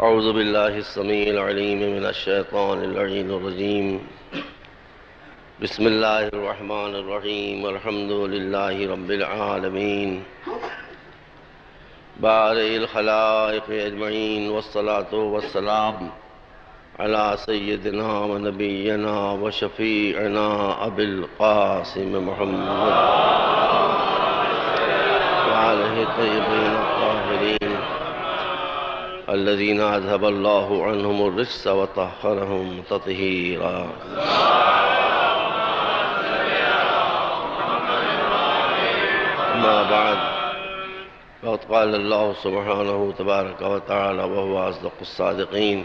اعوذ باللہ السمیع العلیم من الشیطان اللعین الرجیم بسم اللہ الرحمن الرحیم الحمد للہ رب العالمین بارئ الخلائق اجمعین والصلاة والسلام علی سیدنا و نبینا و شفیعنا ابی القاسم محمد وآلہ الطیبین الطاہرین الذین اذهب اللہ عنہم الرجس وطہرہم تطہیرا اما بعد فقد قال اللہ سبحانہ تبارک وتعالی وهو اصدق الصادقین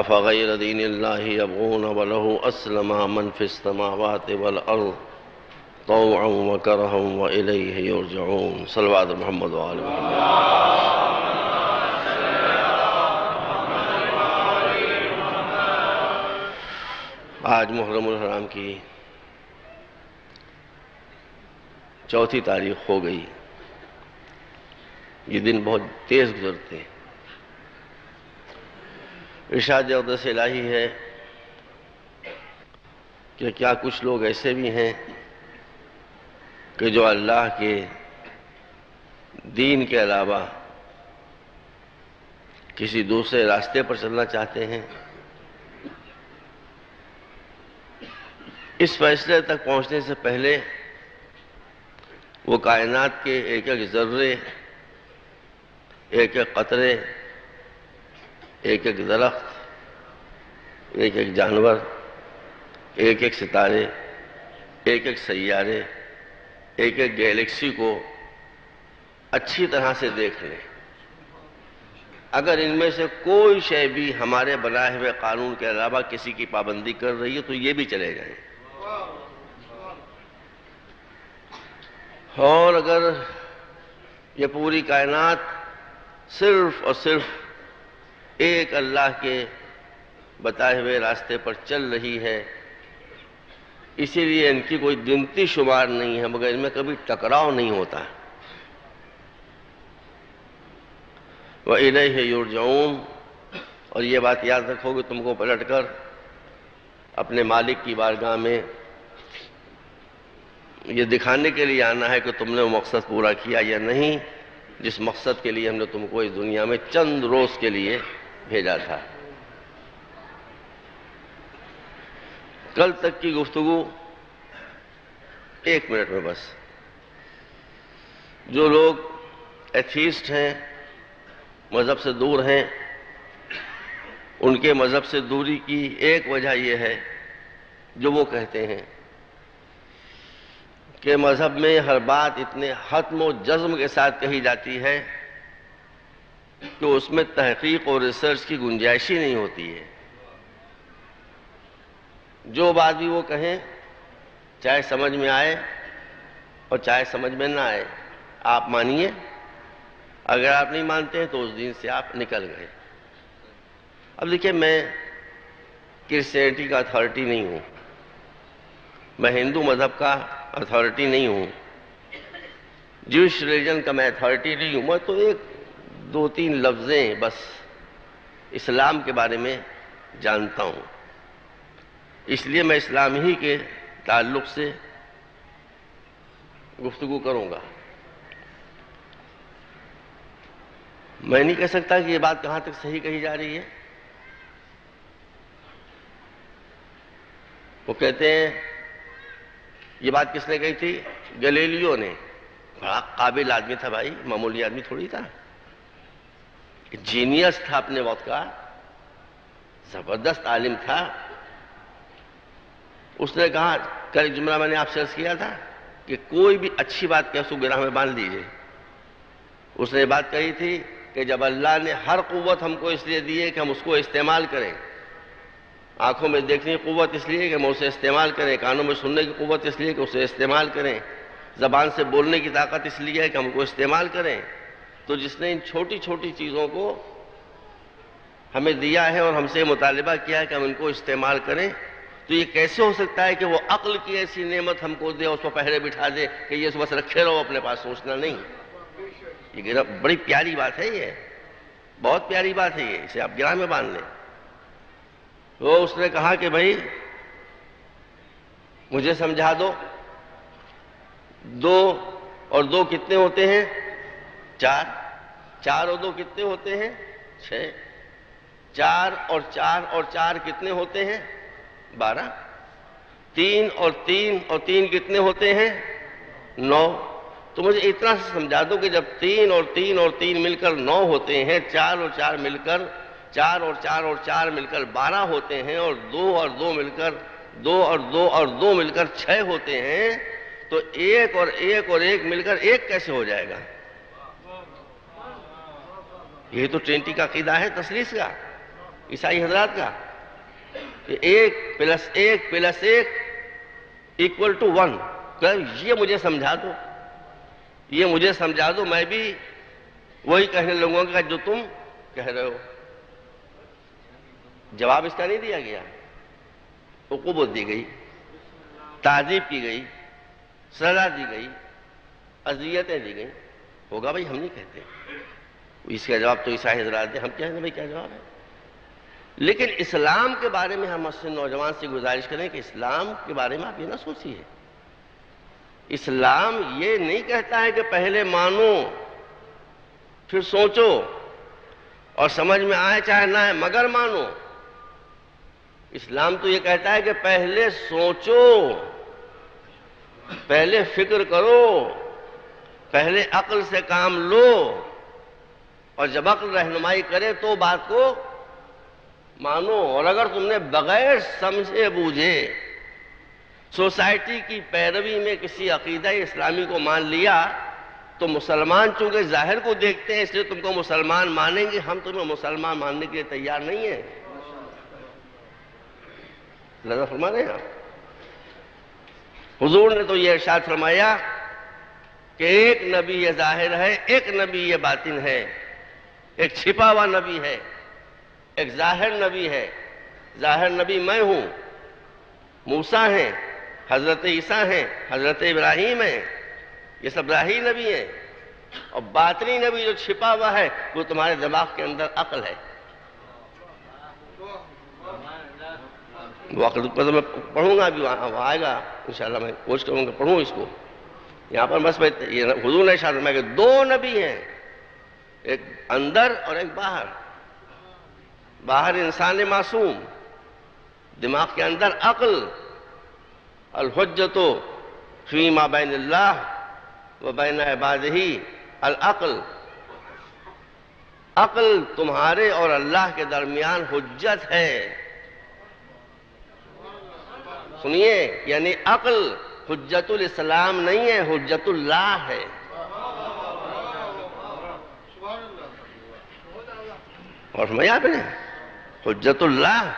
افغیر دین اللہ یبغون وله اسلم من فی السماوات والارض طوعا وکرہا والیہ یرجعون صلوات محمد وآل محمد۔ آج محرم الحرام کی چوتھی تاریخ ہو گئی۔ یہ دن بہت تیز گزرتے ہیں۔ ارشاد اقدس الہی ہے کہ کیا کچھ لوگ ایسے بھی ہیں کہ جو اللہ کے دین کے علاوہ کسی دوسرے راستے پر چلنا چاہتے ہیں۔ اس فیصلے تک پہنچنے سے پہلے وہ کائنات کے ایک ایک ذرے، ایک ایک قطرے، ایک ایک درخت، ایک ایک جانور، ایک ایک ستارے، ایک ایک سیارے، ایک ایک گیلیکسی کو اچھی طرح سے دیکھ لیں۔ اگر ان میں سے کوئی شے بھی ہمارے بنائے ہوئے قانون کے علاوہ کسی کی پابندی کر رہی ہے تو یہ بھی چلے جائیں۔ اور اگر یہ پوری کائنات صرف اور صرف ایک اللہ کے بتائے ہوئے راستے پر چل رہی ہے، اسی لیے ان کی کوئی گنتی شمار نہیں ہے، مگر ان میں کبھی ٹکراؤ نہیں ہوتا۔ وَإِلَيْهِ يُرْجَعُونَ، اور یہ بات یاد رکھو کہ تم کو پلٹ کر اپنے مالک کی بارگاہ میں یہ دکھانے کے لیے آنا ہے کہ تم نے وہ مقصد پورا کیا یا نہیں جس مقصد کے لیے ہم نے تم کو اس دنیا میں چند روز کے لیے بھیجا تھا۔ کل تک کی گفتگو 1 منٹ میں بس۔ جو لوگ ایتھیسٹ ہیں، مذہب سے دور ہیں، ان کے مذہب سے دوری کی ایک وجہ یہ ہے جو وہ کہتے ہیں کہ مذہب میں ہر بات اتنے حتم و جزم کے ساتھ کہی جاتی ہے کہ اس میں تحقیق اور ریسرچ کی گنجائش ہی نہیں ہوتی ہے۔ جو بات بھی وہ کہیں، چاہے سمجھ میں آئے اور چاہے سمجھ میں نہ آئے، آپ مانیے۔ اگر آپ نہیں مانتے ہیں تو اس دین سے آپ نکل گئے۔ اب دیکھیں، میں کرسچینٹی کا اتھارٹی نہیں ہوں، میں ہندو مذہب کا اتھارٹی نہیں ہوں، جوش ریلیجن کا میں اتھارٹی نہیں ہوں۔ میں تو 1-2-3 لفظیں بس اسلام کے بارے میں جانتا ہوں، اس لیے میں اسلام ہی کے تعلق سے گفتگو کروں گا۔ میں نہیں کہہ سکتا کہ یہ بات کہاں تک صحیح کہی جا رہی ہے۔ وہ کہتے ہیں، یہ بات کس نے کہی تھی؟ گلیلیو نے۔ بڑا قابل آدمی تھا بھائی، معمولی آدمی تھوڑی تھا، جینیس تھا اپنے وقت کا، زبردست عالم تھا۔ اس نے کہا، کل جملہ میں نے آپ سے عرض کیا تھا کہ کوئی بھی اچھی بات کہ اس کو گراہ میں باندھ لیجئے۔ اس نے بات کہی تھی کہ جب اللہ نے ہر قوت ہم کو اس لیے دی ہے کہ ہم اس کو استعمال کریں، آنکھوں میں دیکھنے کی قوت اس لیے کہ ہم اسے استعمال کریں، کانوں میں سننے کی قوت اس لیے کہ اسے استعمال کریں، زبان سے بولنے کی طاقت اس لیے ہے کہ ہم کو استعمال کریں، تو جس نے ان چھوٹی چھوٹی چیزوں کو ہمیں دیا ہے اور ہم سے مطالبہ کیا ہے کہ ہم ان کو استعمال کریں، تو یہ کیسے ہو سکتا ہے کہ وہ عقل کی ایسی نعمت ہم کو دے اور اس کو پہرے بٹھا دے کہ یہ بس رکھے رہو اپنے پاس، سوچنا نہیں۔ یہ بڑی پیاری بات ہے یہ، بہت پیاری بات ہے یہ، اسے آپ گراہ میں باندھ لیں۔ تو اس نے کہا کہ بھائی مجھے سمجھا دو، 2 اور 2 کتنے ہوتے ہیں؟ 4، 4 اور 2 کتنے ہوتے ہیں؟ 6، 4 اور 4 اور 4 کتنے ہوتے ہیں؟ 12، 3 اور 3 اور 3 کتنے ہوتے ہیں؟ 9۔ تو مجھے اتنا سمجھا دو کہ جب 3 اور 3 اور 3 مل کر 9 ہوتے ہیں، 4 اور 4 مل کر 4 اور 4 اور 4 مل کر 12 ہوتے ہیں، اور 2 اور 2 مل کر 2 اور 2 اور 2 مل کر 6 ہوتے ہیں، تو 1 اور 1 اور 1 مل کر 1 کیسے ہو جائے گا؟ یہ تو ٹرینٹی کا عقیدہ ہے، تثلیث کا، عیسائی حضرات کا، کہ 1 + 1 + 1 = 1۔ یہ مجھے سمجھا دو، یہ مجھے سمجھا دو، میں بھی وہی کہنے لگوں گا جو تم کہہ رہے ہو۔ جواب اس کا نہیں دیا گیا، عقوبت دی گئی، تعذیب کی گئی، سزا دی گئی، اذیتیں دی گئیں۔ ہوگا بھائی، ہم نہیں کہتے، اس کا جواب تو عیسائی حضرات دے، ہم کہیں بھائی کیا جواب ہے؟ لیکن اسلام کے بارے میں ہم مسلم نوجوان سے گزارش کریں کہ اسلام کے بارے میں آپ یہ نہ سوچیے۔ اسلام یہ نہیں کہتا ہے کہ پہلے مانو پھر سوچو، اور سمجھ میں آئے چاہے نہ آئے مگر مانو۔ اسلام تو یہ کہتا ہے کہ پہلے سوچو، پہلے فکر کرو، پہلے عقل سے کام لو، اور جب عقل رہنمائی کرے تو بات کو مانو۔ اور اگر تم نے بغیر سمجھے بوجھے سوسائٹی کی پیروی میں کسی عقیدہ اسلامی کو مان لیا، تو مسلمان چونکہ ظاہر کو دیکھتے ہیں اس لیے تم کو مسلمان مانیں گے، ہم تمہیں مسلمان ماننے کے لیے تیار نہیں ہیں۔ لذا فرما رہے ہیں آپ، حضور نے تو یہ ارشاد فرمایا کہ ایک نبی یہ ظاہر ہے، ایک نبی یہ باطن ہے، ایک چھپا ہوا نبی ہے، ایک ظاہر نبی ہے۔ ظاہر نبی میں ہوں، موسیٰ ہیں، حضرت عیسیٰ ہیں، حضرت ابراہیم ہیں، یہ سب ظاہری نبی ہیں، اور باطنی نبی جو چھپا ہوا ہے وہ تمہارے دماغ کے اندر عقل ہے۔ وہ عقل پر میں پڑھوں گا، ابھی وہاں آئے گا انشاءاللہ، میں کوشش کروں گا پڑھوں اس کو۔ یہاں پر بس حضور نے ارشاد فرمایا کہ 2 نبی ہیں، ایک اندر اور ایک باہر۔ باہر انسان معصوم، دماغ کے اندر عقل، الحجت فیما بین اللہ و بین عبادہ العقل۔ عقل تمہارے اور اللہ کے درمیان حجت ہے۔ سنیے، یعنی عقل حجت الاسلام نہیں ہے، حجت اللہ ہے۔ اور فرمایا آپ نے حجت اللہ،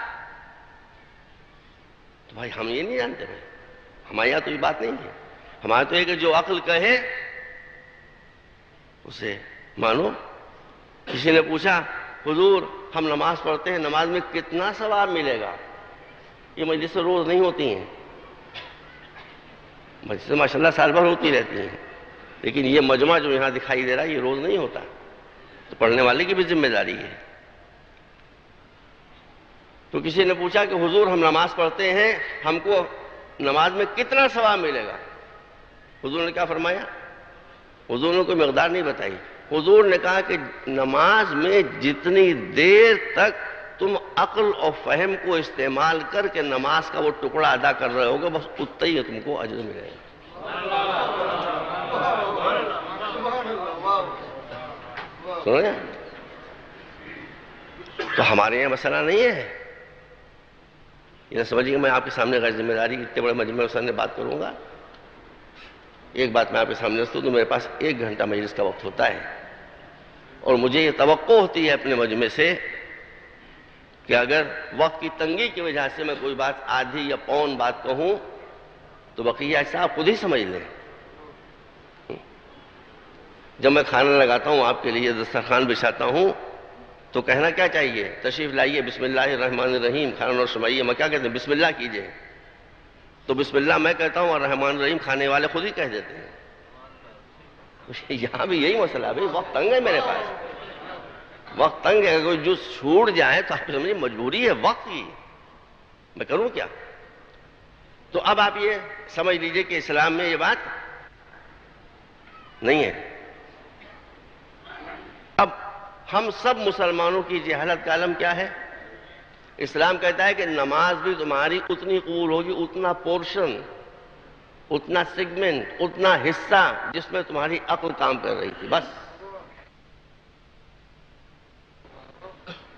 تو بھائی ہم یہ نہیں جانتے بھائی، ہمارے یہاں تو یہ بات نہیں ہے۔ ہمارا تو یہ کہ جو عقل کہے اسے مانو۔ کسی نے پوچھا حضور ہم نماز پڑھتے ہیں، نماز میں کتنا ثواب ملے گا؟ یہ مجلسیں روز نہیں ہوتی ہیں، مجلسیں ماشاءاللہ سال بھر ہوتی رہتی ہیں، لیکن یہ مجمع جو یہاں دکھائی دے رہا ہے یہ روز نہیں ہوتا، تو پڑھنے والے کی بھی ذمہ داری ہے۔ تو کسی نے پوچھا کہ حضور ہم نماز پڑھتے ہیں، ہم کو نماز میں کتنا ثواب ملے گا؟ حضور نے کیا فرمایا؟ حضور نے کوئی مقدار نہیں بتائی۔ حضور نے کہا کہ نماز میں جتنی دیر تک تم عقل اور فہم کو استعمال کر کے نماز کا وہ ٹکڑا ادا کر رہے ہوگے، بس اتنا ہی تم کو اجر ملے گا۔ سنو، تو ہمارے یہاں مسئلہ نہیں ہے یہ سمجھیے کہ میں آپ کے سامنے غیر ذمہ داری اتنے بڑے مجمع کے سامنے بات کروں گا۔ ایک بات میں آپ کے سامنے رکھتا ہوں کہ میرے پاس 1 گھنٹہ مجلس کا وقت ہوتا ہے، اور مجھے یہ توقع ہوتی ہے اپنے مجمع سے کہ اگر وقت کی تنگی کی وجہ سے میں کوئی بات آدھی یا پون بات کہوں تو بقیہ ایسا آپ خود ہی سمجھ لیں۔ جب میں کھانا لگاتا ہوں آپ کے لیے، دسترخوان بچھاتا ہوں، تو کہنا کیا چاہیے؟ تشریف لائیے، بسم اللہ الرحمن الرحیم، کھانا نوش فرمائیے۔ میں کیا کہتے ہیں؟ بسم اللہ کیجئے۔ تو بسم اللہ میں کہتا ہوں اور رحمان الرحیم کھانے والے خود ہی کہہ دیتے ہیں۔ یہاں بھی یہی مسئلہ ہے، بھائی وقت تنگ ہے میرے پاس، وقت تنگ ہے، کوئی جو چھوٹ جائے تو آپ سمجھیں مجبوری ہے وقت کی، میں کروں کیا؟ تو اب آپ یہ سمجھ لیجئے کہ اسلام میں یہ بات نہیں ہے۔ اب ہم سب مسلمانوں کی جہالت کا عالم کیا ہے؟ اسلام کہتا ہے کہ نماز بھی تمہاری اتنی قبول ہوگی، اتنا پورشن، اتنا سیگمنٹ، اتنا حصہ جس میں تمہاری عقل کام کر رہی تھی، بس۔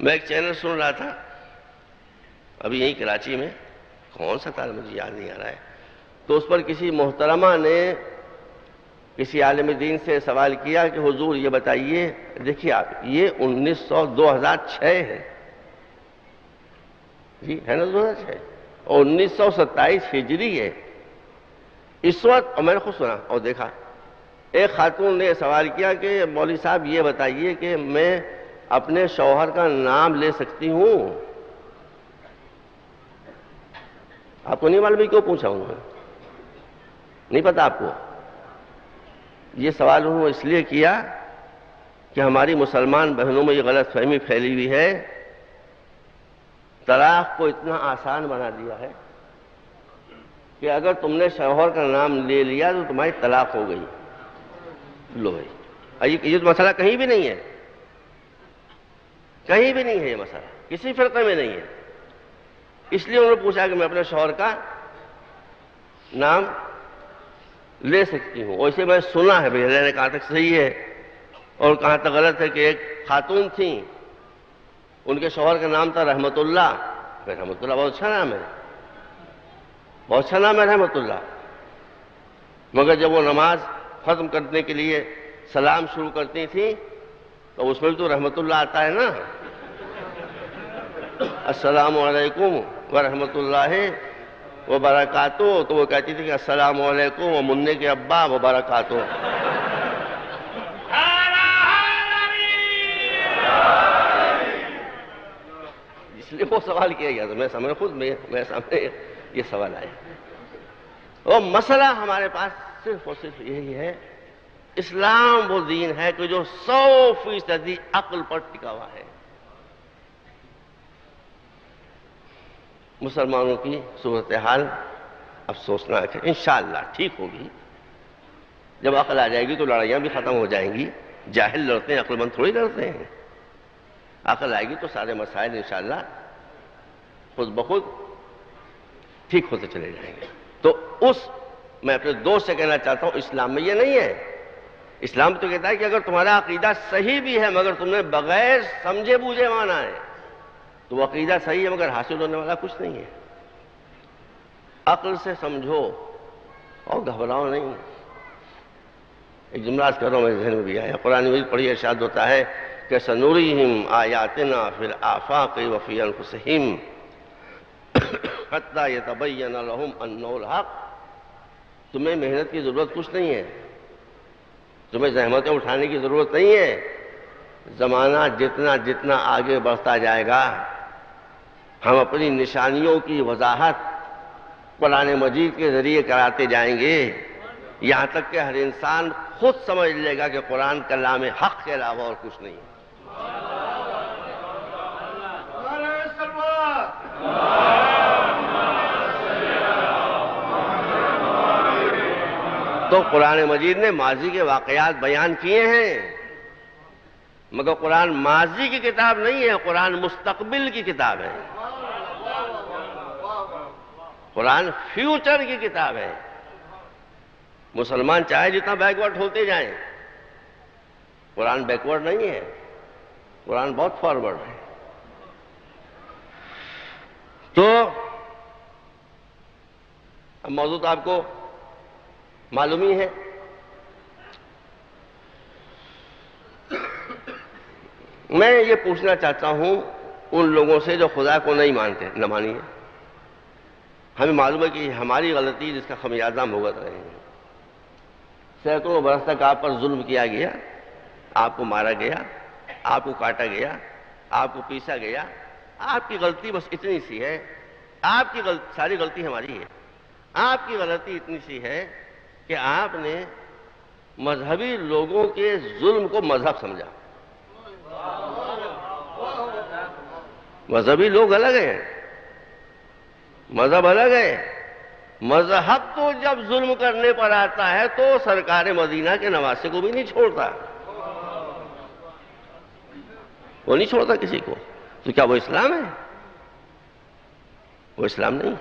میں ایک چینل سن رہا تھا ابھی یہیں کراچی میں، کون سا تھا مجھے یاد نہیں آ رہا ہے، تو اس پر کسی محترمہ نے کسی عالم دین سے سوال کیا کہ حضور یہ بتائیے، دیکھیے آپ یہ 2006 ہے، جی ہے نا 2006، اور 1927 ہجری ہے اس وقت۔ اور میں نے خود سنا اور دیکھا، ایک خاتون نے سوال کیا کہ مولوی صاحب یہ بتائیے کہ میں اپنے شوہر کا نام لے سکتی ہوں؟ آپ کو نہیں معلوم کیوں پوچھا ہوں میں؟ نہیں پتا آپ کو؟ یہ سوال انہوں نے اس لیے کیا کہ ہماری مسلمان بہنوں میں یہ غلط فہمی پھیلی ہوئی ہے، طلاق کو اتنا آسان بنا دیا ہے کہ اگر تم نے شوہر کا نام لے لیا تو تمہاری طلاق ہو گئی۔ لو بھائی، یہ تو مسئلہ کہیں بھی نہیں ہے، کہیں بھی نہیں ہے، یہ مسئلہ کسی فرقے میں نہیں ہے۔ اس لیے انہوں نے پوچھا کہ میں اپنے شوہر کا نام لے سکتی ہوں، اور اسے میں سنا ہے، بھائی نے کہاں تک صحیح ہے اور کہاں تک غلط ہے، کہ ایک خاتون تھیں، ان کے شوہر کا نام تھا رحمت اللہ۔ رحمت اللہ بہت اچھا نام ہے، بہت اچھا نام ہے رحمت اللہ، مگر جب وہ نماز ختم کرنے کے لیے سلام شروع کرتی تھی تو اس میں بھی تو رحمت اللہ آتا ہے نا، السلام علیکم ورحمت اللہ وبرکاتہ، تو وہ کہتی تھی کہ السلام علیکم و منع کے ابا وبرکاتہ۔ اس لیے وہ سوال کیا گیا، تو میں سامنے خود میرے سامنے یہ سوال آیا۔ اور مسئلہ ہمارے پاس صرف اور صرف یہی ہے، اسلام وہ دین ہے کہ جو 100% عقل پر ٹکا ہوا ہے۔ مسلمانوں کی صورتحال افسوسناک ہے، انشاءاللہ ٹھیک ہوگی۔ جب عقل آ جائے گی تو لڑائیاں بھی ختم ہو جائیں گی، جاہل لڑتے ہیں، عقل مند تھوڑی لڑتے ہیں۔ عقل آئے گی تو سارے مسائل انشاءاللہ خود بخود ٹھیک ہوتے چلے جائیں گے۔ تو میں اپنے دوست سے کہنا چاہتا ہوں، اسلام میں یہ نہیں ہے۔ اسلام تو کہتا ہے کہ اگر تمہارا عقیدہ صحیح بھی ہے مگر تم نے بغیر سمجھے بوجھے مانا ہے تو وہ عقیدہ صحیح ہے مگر حاصل ہونے والا کچھ نہیں ہے۔ عقل سے سمجھو اور گھبراؤ نہیں۔ ایک جملہ کر رہا ہوں، میرے ذہن میں بھی آیا، قرآن مجید پڑھی ارشاد ہوتا ہے کہ سنوریہم آیاتنا فی الآفاق وفی انفسہم حتی یتبین لہم انہ الحق۔ تمہیں محنت کی ضرورت کچھ نہیں ہے، تمہیں زحمتیں اٹھانے کی ضرورت نہیں ہے۔ زمانہ جتنا جتنا آگے بڑھتا جائے گا ہم اپنی نشانیوں کی وضاحت قرآن مجید کے ذریعے کراتے جائیں گے، یہاں تک کہ ہر انسان خود سمجھ لے گا کہ قرآن کلام حق کے علاوہ اور کچھ نہیں ہے۔ تو قرآن مجید نے ماضی کے واقعات بیان کیے ہیں، مگر قرآن ماضی کی کتاب نہیں ہے، قرآن مستقبل کی کتاب ہے، قرآن فیوچر کی کتاب ہے۔ مسلمان چاہے جتنا بیکورڈ ہوتے جائیں، قرآن بیکورڈ نہیں ہے، قرآن بہت فارورڈ ہے۔ تو اب موضوع تو آپ کو معلوم ہی ہے۔ میں یہ پوچھنا چاہتا ہوں ان لوگوں سے جو خدا کو نہیں مانتے، نہ مانیے۔ ہمیں معلوم ہے کہ ہماری غلطی جس کا خمیازہ ہم بھگت رہے ہیں۔ سینکڑوں برس تک آپ پر ظلم کیا گیا، آپ کو مارا گیا، آپ کو کاٹا گیا، آپ کو پیسا گیا۔ آپ کی غلطی بس اتنی سی ہے، آپ کی ساری غلطی ہماری ہے۔ آپ کی غلطی اتنی سی ہے کہ آپ نے مذہبی لوگوں کے ظلم کو مذہب سمجھا۔ مذہبی لوگ الگ ہیں، مذہب الگ ہے. مذہب تو جب ظلم کرنے پر آتا ہے تو سرکار مدینہ کے نواسے کو بھی نہیں چھوڑتا، وہ نہیں چھوڑتا کسی کو. تو کیا وہ اسلام ہے؟ وہ اسلام نہیں.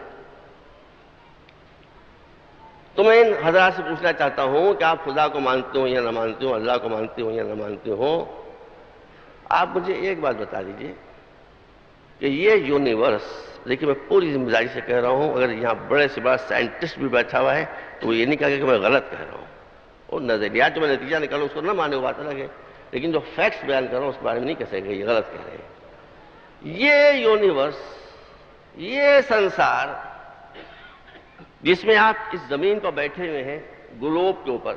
تو میں ان حضرات سے پوچھنا چاہتا ہوں کہ آپ خدا کو مانتے ہو یا نہ مانتے ہو، اللہ کو مانتے ہو یا نہ مانتے ہو، آپ مجھے ایک بات بتا دیجئے کہ یہ یونیورس، دیکھیں میں پوری ذمہ داری سے کہہ رہا ہوں، اگر یہاں بڑے سے بڑا سائنٹسٹ بھی بیٹھا ہوا ہے تو وہ یہ نہیں کہا کہ میں غلط کہہ رہا ہوں. اور نظریات جو میں نتیجہ نکالوں اس کو نہ مانے وہ بات الگ ہے، لیکن جو فیکٹس بیان کر رہا ہوں اس کے بارے میں نہیں کہہ سکے یہ غلط کہہ رہے ہیں. یہ یونیورس، یہ سنسار جس میں آپ اس زمین پر بیٹھے ہوئے ہیں، گلوب کے اوپر،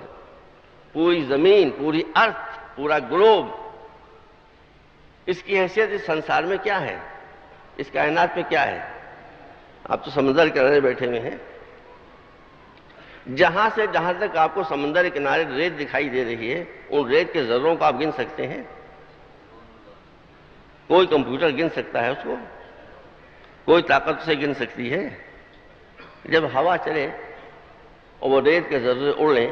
پوری زمین، پوری ارتھ، پورا گلوب، اس کی حیثیت اس سنسار میں کیا ہے، اس کائنات میں کیا ہے؟ آپ تو سمندر کے کنارے بیٹھے ہوئے ہیں، جہاں سے جہاں تک آپ کو سمندر کے کنارے ریت دکھائی دے رہی ہے ان ریت کے ذروں کو آپ گن سکتے ہیں؟ کوئی کمپیوٹر گن سکتا ہے اس کو؟ کوئی طاقت سے گن سکتی ہے؟ جب ہوا چلے اور وہ ریت کے ذرے اڑیں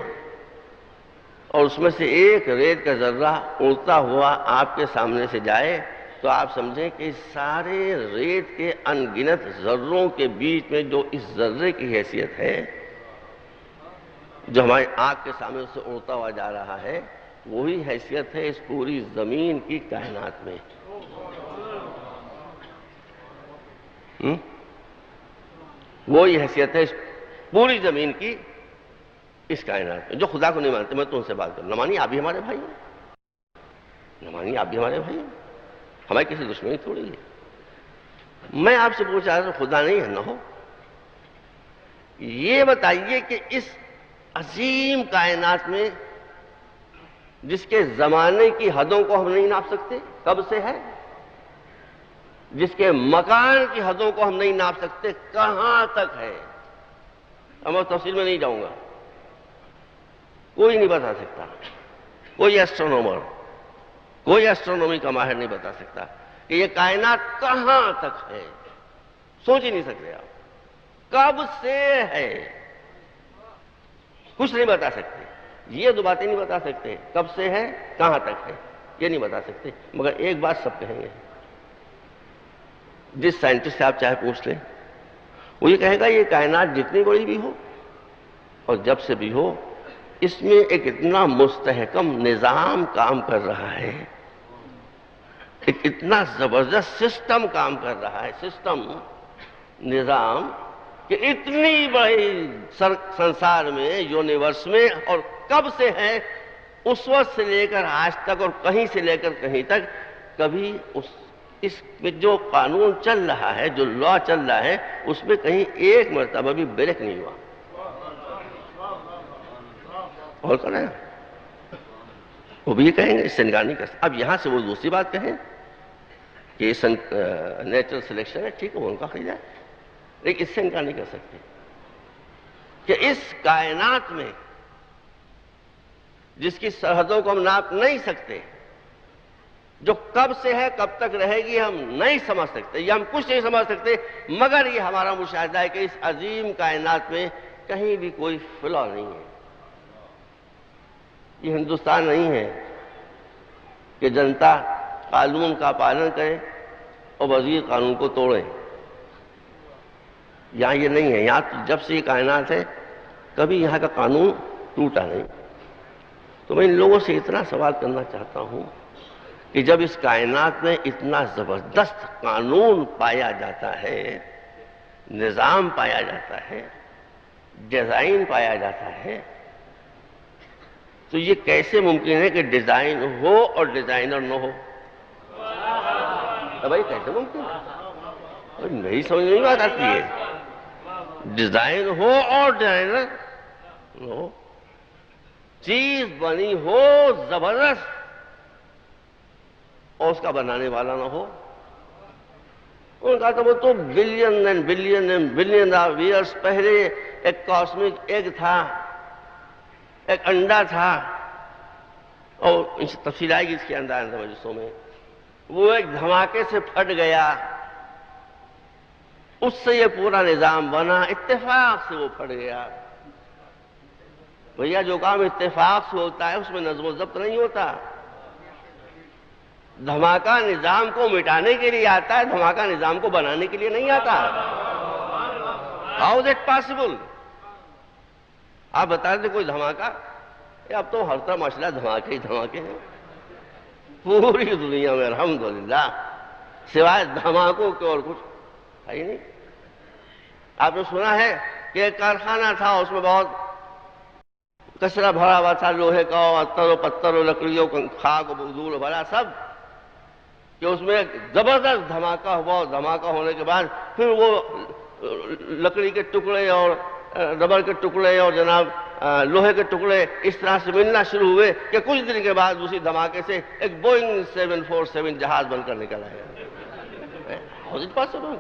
اور اس میں سے ایک ریت کا ذرہ اڑتا ہوا آپ کے سامنے سے جائے تو آپ سمجھیں کہ سارے ریت کے انگنت ذروں کے بیچ میں جو اس ذرے کی حیثیت ہے، جو ہماری آنکھ کے سامنے سے اڑتا ہوا جا رہا ہے، وہی حیثیت ہے اس پوری زمین کی کائنات میں. وہی حیثیت ہے اس پوری زمین کی اس کائنات میں. جو خدا کو نہیں مانتے، میں تو ان سے بات کروں، نہ مانی آپ بھی ہمارے بھائی ہیں، نہ مانی آپ بھی ہمارے بھائی ہیں، ہماری کسی دشمنی تھوڑی ہے. میں آپ سے پوچھ رہا ہوں خدا نہیں ہے، نہ ہو. یہ بتائیے کہ اس عظیم کائنات میں جس کے زمانے کی حدوں کو ہم نہیں ناپ سکتے، کب سے ہے؟ جس کے مکان کی حدوں کو ہم نہیں ناپ سکتے، کہاں تک ہے؟ اب میں تفصیل میں نہیں جاؤں گا، کوئی نہیں بتا سکتا، کوئی ایسٹرونومر، کوئی ایسٹرونومی کا ماہر نہیں بتا سکتا کہ یہ کائنات کہاں تک ہے. سوچ ہی نہیں سکتے آپ. کب سے ہے کچھ نہیں بتا سکتے. یہ دو باتیں نہیں بتا سکتے، کب سے ہے، کہاں تک ہے، یہ نہیں بتا سکتے. مگر ایک بات سب کہیں گے، جس سائنٹسٹ سے آپ چاہے پوچھ لیں، وہ یہ کہے گا یہ کائنات جتنی بڑی بھی ہو اور جب سے بھی ہو، اس میں ایک اتنا مستحکم نظام کام کر رہا ہے، ایک اتنا زبردست سسٹم کام کر رہا ہے، سسٹم، نظام، کہ اتنی بڑی سنسار میں، یونیورس میں، اور کب سے ہے، اس وقت سے لے کر آج تک اور کہیں سے لے کر کہیں تک، کبھی اس میں جو قانون چل رہا ہے، جو لا چل رہا ہے، اس میں کہیں ایک مرتبہ بھی بریک نہیں ہوا. اور کر رہے ہیں وہ بھی یہ کہیں گے، اس سے انکار نہیں کر سکتے. اب یہاں سے وہ دوسری بات کہیں کہ نیچرل سلیکشن ہے، ٹھیک ہے، وہ ان کا خیال ہے، لیکن اس سے انکار نہیں کر سکتے کہ اس کائنات میں جس کی سرحدوں کو ہم ناپ نہیں سکتے، جو کب سے ہے کب تک رہے گی ہم نہیں سمجھ سکتے، یا ہم کچھ نہیں سمجھ سکتے، مگر یہ ہمارا مشاہدہ ہے کہ اس عظیم کائنات میں کہیں بھی کوئی فلا نہیں ہے. یہ ہندوستان نہیں ہے کہ جنتا قانون کا پالن کرے اور وزیر قانون کو توڑے. یہاں یہ نہیں ہے. یہاں جب سے یہ کائنات ہے کبھی یہاں کا قانون ٹوٹا نہیں. تو میں ان لوگوں سے اتنا سوال کرنا چاہتا ہوں کہ جب اس کائنات میں اتنا زبردست قانون پایا جاتا ہے، نظام پایا جاتا ہے، ڈیزائن پایا جاتا ہے، تو یہ کیسے ممکن ہے کہ ڈیزائن ہو اور ڈیزائنر نہ ہو؟ بھائی کیسے ممکن ہے؟ میری سمجھ نہیں بات آتی ہے. ڈیزائن ہو اور ڈیزائنر نہ ہو، چیز بنی ہو زبردست اور اس کا بنانے والا نہ ہو. انہوں نے کہا تھا وہ تو billion and billion and billion of years پہلے ایک کاسمک ایگ تھا، ایک انڈا تھا، اور تفصیل آئے گی اس کے اندر مجلسوں میں. وہ ایک دھماکے سے پھٹ گیا اس سے یہ پورا نظام بنا، اتفاق سے وہ پھٹ گیا۔ بھیا جو کام اتفاق سے ہوتا ہے اس میں نظم و ضبط نہیں ہوتا۔ دھماکہ نظام کو مٹانے کے لیے آتا ہے، دھماکہ نظام کو بنانے کے لیے نہیں آتا۔ How is it possible؟ آپ بتا دیں کوئی دھماکہ، اب تو ہر طرح مسئلہ دھماکے ہی دھماکے ہیں پوری دنیا میں، الحمدللہ، سوائے دھماکوں کے اور کچھ ہے ہی نہیں۔ آپ نے سنا ہے کہ ایک کارخانہ تھا، اس میں بہت کچرا بھرا ہوا تھا، لوہے کا، اتر و پتھر و لکڑیوں، خاک و دھول بھرا سب، کہ اس میں زبردست دھماکہ ہوا۔ دھماکہ ہونے کے بعد پھر وہ لکڑی کے ٹکڑے اور ربڑ کے ٹکڑے اور جناب لوہے کے ٹکڑے اس طرح سے ملنا شروع ہوئے کہ کچھ دن کے بعد اسی دھماکے سے ایک بوئنگ 747 جہاز بن کر نکل آیا۔ How is it possible؟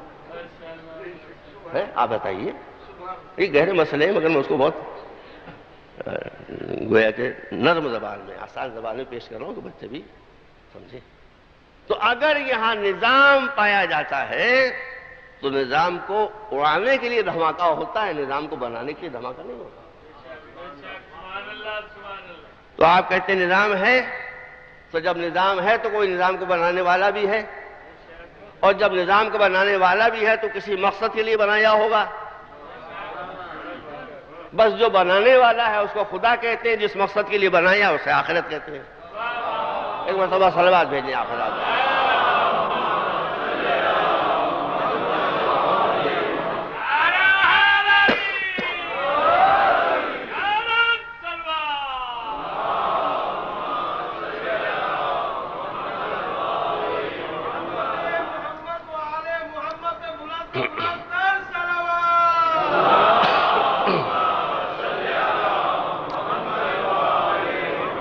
آپ بتائیے، یہ گہرے مسئلے ہیں، مگر میں اس کو بہت گویا کہ نرم زبان میں، آسان زبان میں پیش کر رہا ہوں کہ بچے بھی سمجھے۔ تو اگر یہاں نظام پایا جاتا ہے تو نظام کو اڑانے کے لیے دھماکہ ہوتا ہے، نظام کو بنانے کے لیے دھماکہ نہیں ہوتا۔ تو آپ کہتے ہیں نظام ہے، تو جب نظام ہے تو کوئی نظام کو بنانے والا بھی ہے، اور جب نظام کو بنانے والا بھی ہے تو کسی مقصد کے لیے بنایا ہوگا۔ بس جو بنانے والا ہے اس کو خدا کہتے ہیں، جس مقصد کے لیے بنایا اسے آخرت کہتے ہیں۔ ایک مرتبہ صلوات بھیجیں آخرت۔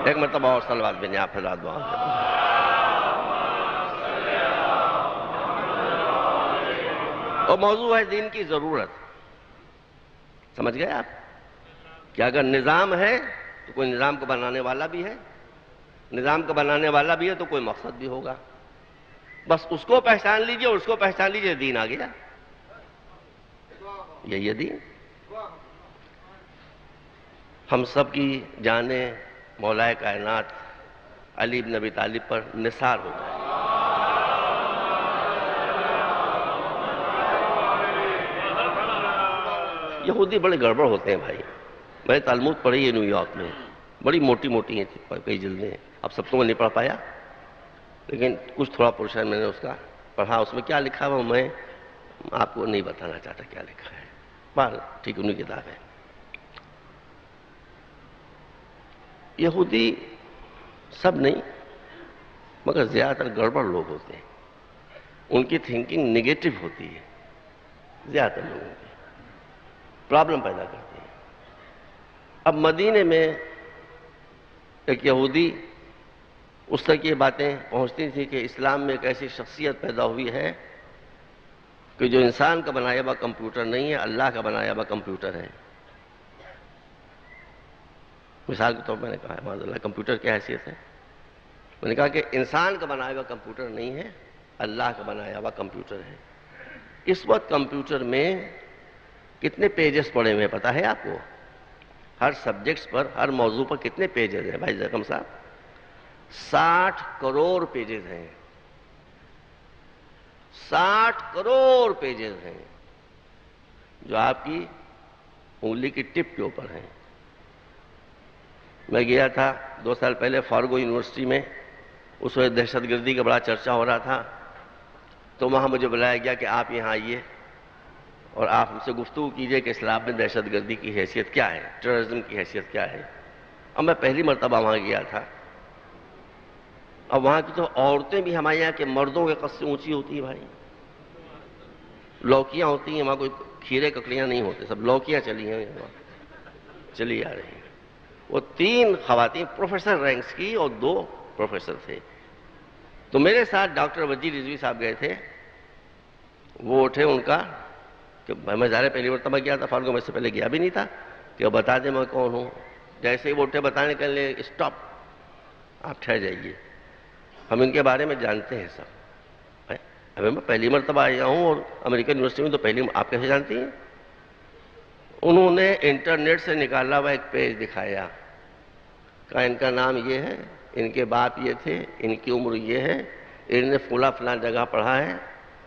ایک مرتبہ اور صلوات بھیجیں آپ حضرات دعا۔ اور موضوع ہے دین کی ضرورت۔ سمجھ گئے آپ کہ اگر نظام ہے تو کوئی نظام کو بنانے والا بھی ہے، نظام کو بنانے والا بھی ہے تو کوئی مقصد بھی ہوگا۔ بس اس کو پہچان لیجئے، اور اس کو پہچان لیجئے، دین آ گیا۔ یہی ہے دین۔ ہم سب کی جانیں مولا کائنات علی بن ابی طالب پر نثار ہو گئے۔ یہودی بڑے گڑبڑ ہوتے ہیں بھائی۔ میں نے تلمود پڑھی ہے نیو یارک میں، بڑی موٹی موٹی ہیں، کئی جلدیں ہیں، اب سب کو میں نہیں پڑھ پایا، لیکن کچھ تھوڑا پورشن میں نے اس کا پڑھا۔ اس میں کیا لکھا ہوا میں آپ کو نہیں بتانا چاہتا کیا لکھا ہے، پر ٹھیک انہی کتاب ہے۔ یہودی سب نہیں مگر زیادہ تر گڑبڑ لوگ ہوتے ہیں، ان کی تھنکنگ نگیٹو ہوتی ہے، زیادہ تر لوگوں کی پرابلم پیدا کرتی ہے۔ اب مدینے میں ایک یہودی، اس تک یہ باتیں پہنچتی تھیں کہ اسلام میں ایک ایسی شخصیت پیدا ہوئی ہے کہ جو انسان کا بنایا ہوا کمپیوٹر نہیں ہے، اللہ کا بنایا ہوا کمپیوٹر ہے۔ مثال کے طور پر میں نے کہا ہے معاذ اللہ کمپیوٹر کی حیثیت ہے، میں نے کہا کہ انسان کا بنایا ہوا کمپیوٹر نہیں ہے، اللہ کا بنایا ہوا کمپیوٹر ہے۔ اس وقت کمپیوٹر میں کتنے پیجز پڑے ہوئے ہیں پتہ ہے آپ کو؟ ہر سبجیکٹس پر، ہر موضوع پر کتنے پیجز ہیں بھائی زکم صاحب؟ 60 کروڑ پیجز ہیں، 60 کروڑ پیجز ہیں جو آپ کی انگلی کی ٹپ کے اوپر ہیں۔ میں گیا تھا 2 سال پہلے فارگو یونیورسٹی میں، اس وقت دہشت گردی کا بڑا چرچا ہو رہا تھا، تو وہاں مجھے بلایا گیا کہ آپ یہاں آئیے اور آپ ہم سے گفتگو کیجئے کہ اسلام میں دہشت گردی کی حیثیت کیا ہے، ٹیررزم کی حیثیت کیا ہے۔ اب میں پہلی مرتبہ وہاں گیا تھا، اب وہاں کی تو عورتیں بھی ہمارے یہاں کے مردوں کے قد سے اونچی ہوتی ہیں بھائی، لوکیاں ہوتی ہیں وہاں، کوئی کھیرے ککڑیاں نہیں ہوتے، سب لوکیاں چلی ہیں وہاں چلی آ رہی ہیں۔ وہ 3 خواتین پروفیسر رینکس کی اور 2 پروفیسر تھے، تو میرے ساتھ ڈاکٹر وجید رضوی صاحب گئے تھے۔ وہ اٹھے، ان کا کہ میں ظاہر پہلی مرتبہ گیا تھا فارگو، میں سے پہلے گیا بھی نہیں تھا، کہ وہ بتا دیں میں کون ہوں۔ جیسے ہی وہ اٹھے بتانے کے لیے، اسٹاپ، آپ ٹھہر جائیے، ہم ان کے بارے میں جانتے ہیں سب، ابھی میں پہلی مرتبہ آیا ہوں اور امریکن یونیورسٹی میں تو پہلی، آپ کیسے جانتی ہیں؟ انہوں نے انٹرنیٹ سے نکالا ہوا ایک پیج دکھایا، کہا ان کا نام یہ ہے، ان کے باپ یہ تھے، ان کی عمر یہ ہے، ان نے فلاں جگہ پڑھا ہے،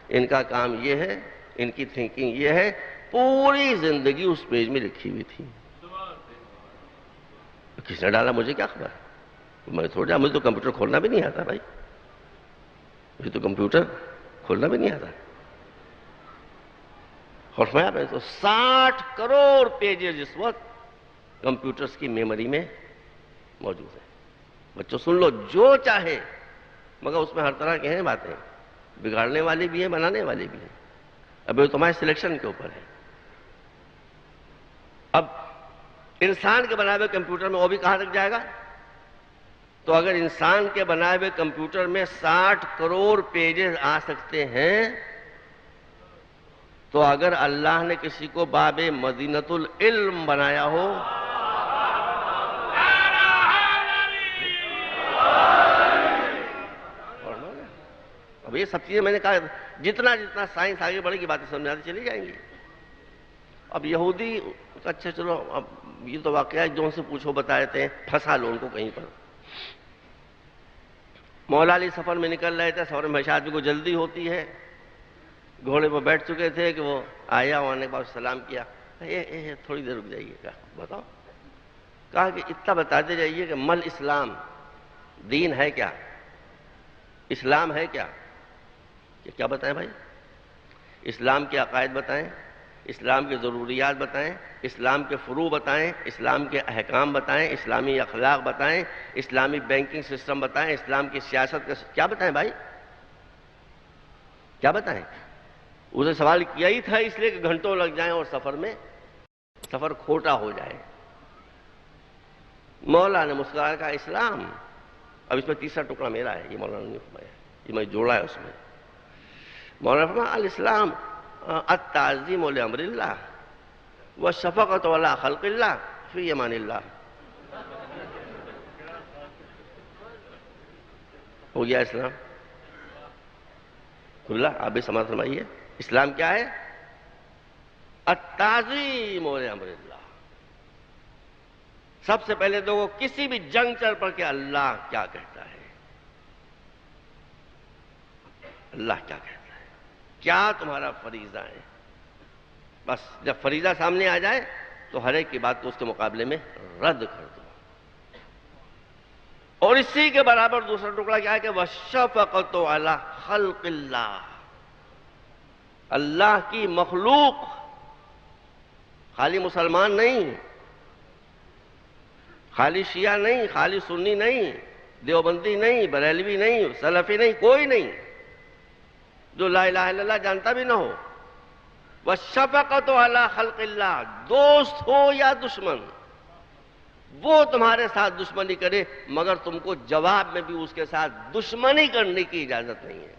ان کا کام یہ ہے، ان کی تھنکنگ یہ ہے، پوری زندگی اس پیج میں لکھی ہوئی تھی۔ کس نے ڈالا مجھے کیا خبر؟ میں تھوڑا، مجھے تو کمپیوٹر کھولنا بھی نہیں آتا بھائی، مجھے تو کمپیوٹر کھولنا بھی نہیں آتا۔ اور میں آپ تو 60 کروڑ پیجز اس وقت کمپیوٹرز کی میموری میں موجود ہیں۔ بچوں سن لو جو چاہے، مگر اس میں ہر طرح کے ہیں باتیں، بگاڑنے والی بھی ہیں، بنانے والی بھی ہیں۔ اب تمہارے سلیکشن کے اوپر ہے۔ اب انسان کے بنائے ہوئے کمپیوٹر میں وہ بھی کہاں تک جائے گا؟ تو اگر انسان کے بنائے ہوئے کمپیوٹر میں 60 کروڑ پیجز آ سکتے ہیں، تو اگر اللہ نے کسی کو باب مدینۃ العلم بنایا ہو، اب یہ سب چیزیں میں نے کہا جتنا سائنس آگے بڑھے گی باتیں سمجھ آتی چلی جائیں گی۔ اب یہودی، اچھا چلو اب یہ تو واقعہ ہے، جو ان سے پوچھو بتا دیتے ہیں، پھنسا لو ان کو کہیں پر۔ مولا علی سفر میں نکل رہے تھے، سفر میں ہمیشہ آدمی کو جلدی ہوتی ہے، گھوڑے پر بیٹھ چکے تھے کہ وہ آیا، وہاں نے بعد سلام کیا، تھوڑی دیر رک جائیے، کہا بتاؤ، کہا کہ اتنا بتاتے جائیے کہ مل اسلام، دین ہے کیا، اسلام ہے کیا؟ کیا بتائیں بھائی؟ اسلام کے عقائد بتائیں، اسلام کے ضروریات بتائیں، اسلام کے فروع بتائیں، اسلام کے احکام بتائیں، اسلامی اخلاق بتائیں، اسلامی بینکنگ سسٹم بتائیں، اسلام کی سیاست کا کیا بتائیں بھائی؟ کیا بتائیں؟ اسے سوال کیا ہی تھا اس لیے کہ گھنٹوں لگ جائیں اور سفر کھوٹا ہو جائے۔ مولا نے مسکرا کہا اسلام، اب اس میں تیسرا ٹکڑا میرا ہے، یہ مولانا نے فرمایا، یہ میں جوڑا ہے اس میں۔ مولانا فرمایا الاسلام التعظیم لامر اللہ والشفقۃ علی خلق اللہ فی امان اللہ۔ ہو گیا اسلام اللہ، آپ بھی سماعت فرمائیے، اسلام کیا ہے؟ التعظیم لامر اللہ۔ سب سے پہلے تو وہ کسی بھی جنگ چل پڑ کے اللہ کیا کہتا ہے، اللہ کیا کہتا ہے، کیا تمہارا فریضہ ہے، بس جب فریضہ سامنے آ جائے تو ہر ایک کی بات کو اس کے مقابلے میں رد کر دو۔ اور اسی کے برابر دوسرا ٹکڑا کیا ہے کہ وَالشَّفَقَةُ عَلَىٰ خَلْقِ اللَّهِ، اللہ کی مخلوق، خالی مسلمان نہیں، خالی شیعہ نہیں، خالی سنی نہیں، دیوبندی نہیں، بریلوی نہیں، سلفی نہیں، کوئی نہیں جو لا الہ الا اللہ جانتا بھی نہ ہو۔ وَالشَّفَقَةُ عَلَىٰ خَلْقِ اللَّهِ، دوست ہو یا دشمن، وہ تمہارے ساتھ دشمنی کرے مگر تم کو جواب میں بھی اس کے ساتھ دشمنی کرنے کی اجازت نہیں ہے۔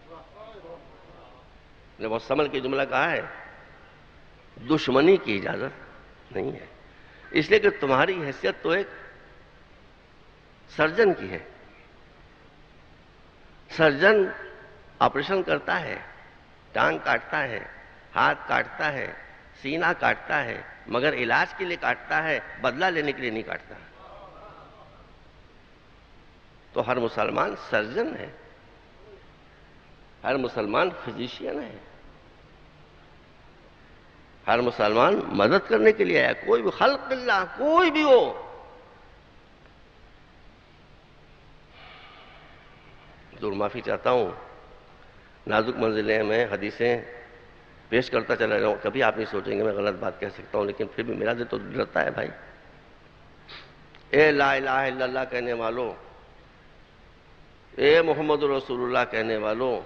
نے بہت سمجھ کے جملہ کہا ہے، دشمنی کی اجازت نہیں ہے، اس لیے کہ تمہاری حیثیت تو ایک سرجن کی ہے۔ سرجن آپریشن کرتا ہے، ٹانگ کاٹتا ہے، ہاتھ کاٹتا ہے، سینہ کاٹتا ہے، مگر علاج کے لیے کاٹتا ہے، بدلہ لینے کے لیے نہیں کاٹتا۔ تو ہر مسلمان سرجن ہے، ہر مسلمان فزیشین ہے، ہر مسلمان مدد کرنے کے لیے آیا، کوئی بھی خلق اللہ، کوئی بھی ہو۔ دور معافی چاہتا ہوں، نازک منزلیں میں حدیثیں پیش کرتا چلا جاؤں، کبھی آپ نہیں سوچیں گے میں غلط بات کہہ سکتا ہوں، لیکن پھر بھی میرا دل تو ڈرتا ہے بھائی۔ اے لا الہ الا اللہ کہنے والوں، اے محمد رسول اللہ کہنے والوں،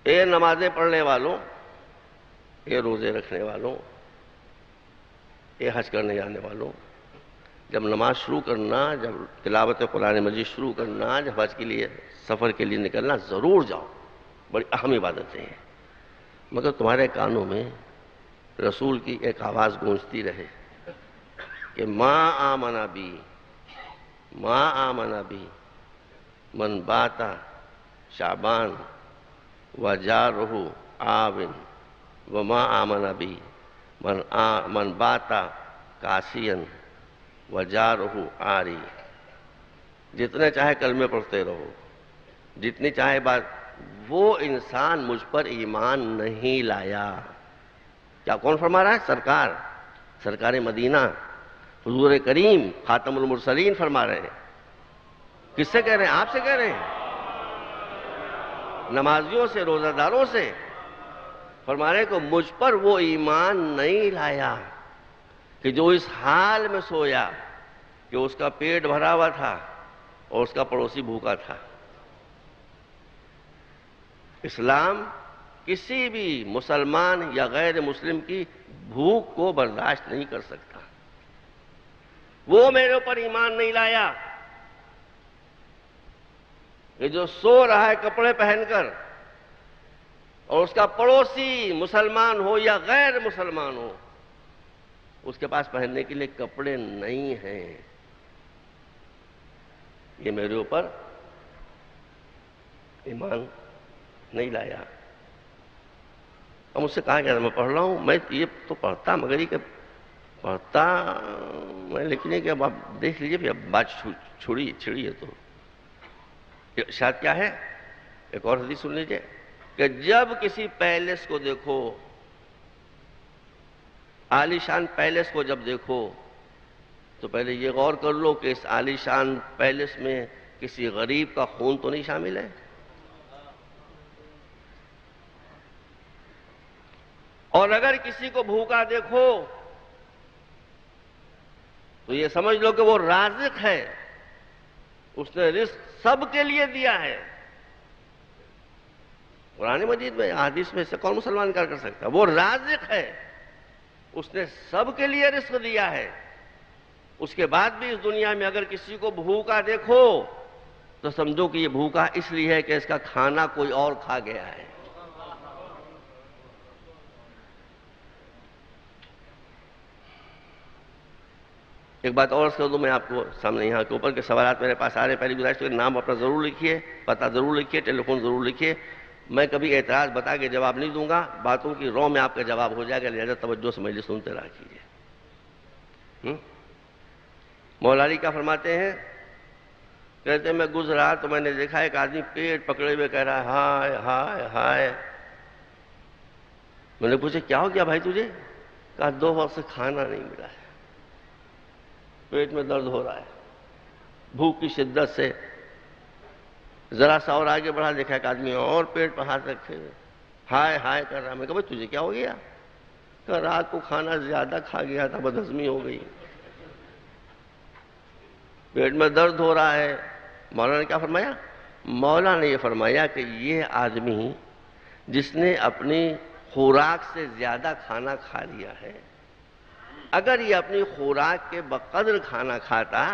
اے نمازیں پڑھنے والوں، اے روزے رکھنے والوں، اے حج کرنے جانے والوں، جب نماز شروع کرنا، جب تلاوت قرآن مجید شروع کرنا، جب حج کے لیے سفر کے لیے نکلنا، ضرور جاؤ، بڑی اہم عبادتیں ہیں، مگر تمہارے کانوں میں رسول کی ایک آواز گونجتی رہے کہ ما آمنا بی من باتا شعبان وجارہ آون وما آمن بی من باتا کاسین وجارہ آری. جتنے چاہے کلمے پڑھتے رہو، جتنی چاہے بات، وہ انسان مجھ پر ایمان نہیں لایا. کیا کون فرما رہا ہے؟ سرکار مدینہ حضور کریم خاتم المرسلین فرما رہے ہیں. کس سے کہہ رہے ہیں؟ آپ سے کہہ رہے ہیں، نمازیوں سے، روزہ داروں سے. فرما رہے ہیں کہ مجھ پر وہ ایمان نہیں لایا کہ جو اس حال میں سویا کہ اس کا پیٹ بھرا ہوا تھا اور اس کا پڑوسی بھوکا تھا. اسلام کسی بھی مسلمان یا غیر مسلم کی بھوک کو برداشت نہیں کر سکتا. وہ میرے اوپر ایمان نہیں لایا کہ جو سو رہا ہے کپڑے پہن کر اور اس کا پڑوسی مسلمان ہو یا غیر مسلمان ہو، اس کے پاس پہننے کے لیے کپڑے نہیں ہیں. یہ میرے اوپر ایمان نہیں لایا. اور مجھ سے کہا گیا میں پڑھ رہا ہوں، میں یہ تو پڑھتا، مگر یہ کہ پڑھتا میں، لیکن یہ کہ اب آپ دیکھ لیجئے، اب بات چھڑی ہے. تو شاید کیا ہے، ایک اور حدیث سن لیجئے کہ جب کسی پیلس کو دیکھو، عالی شان پیلس کو جب دیکھو، تو پہلے یہ غور کر لو کہ اس عالی شان پیلس میں کسی غریب کا خون تو نہیں شامل ہے. اور اگر کسی کو بھوکا دیکھو تو یہ سمجھ لو کہ وہ رازق ہے، اس نے رزق سب کے لیے دیا ہے. قرآن مجید میں، حدیث میں سے کون مسلمان انکار کر سکتا؟ وہ رازق ہے، اس نے سب کے لیے رزق دیا ہے. اس کے بعد بھی اس دنیا میں اگر کسی کو بھوکا دیکھو تو سمجھو کہ یہ بھوکا اس لیے ہے کہ اس کا کھانا کوئی اور کھا گیا ہے. ایک بات اور کر دوں میں آپ کو سامنے، یہاں کے اوپر کے سوالات میرے پاس آ رہے ہیں. پہلی گزارش تو نام اپنا ضرور لکھیے، پتہ ضرور لکھیے، ٹیلی فون ضرور لکھیے. میں کبھی اعتراض بتا کے جواب نہیں دوں گا، باتوں کی رو میں آپ کا جواب ہو جائے گا، لہذا توجہ سے مجلس سنتے رہا کیجیے. مولا علی کیا فرماتے ہیں؟ کہتے ہیں میں گزرا تو میں نے دیکھا ایک آدمی پیٹ پکڑے ہوئے کہہ رہا ہے ہائے ہائے ہائے. میں نے پوچھا کیا ہو گیا بھائی تجھے؟ کہا 2 وقت سے کھانا نہیں ملا ہے، پیٹ میں درد ہو رہا ہے بھوک کی شدت سے. ذرا سا اور آگے بڑھا، دیکھا ایک آدمی اور پیٹ پر ہاتھ رکھے ہوئے ہائے ہائے کر رہا. میں کہا بھائی تجھے کیا ہو گیا؟ کہ رات کو کھانا زیادہ کھا گیا تھا، بدہضمی ہو گئی، پیٹ میں درد ہو رہا ہے. مولا نے کیا فرمایا؟ مولا نے یہ فرمایا کہ یہ آدمی جس نے اپنی خوراک سے زیادہ کھانا کھا لیا ہے، اگر یہ اپنی خوراک کے بقدر کھانا کھاتا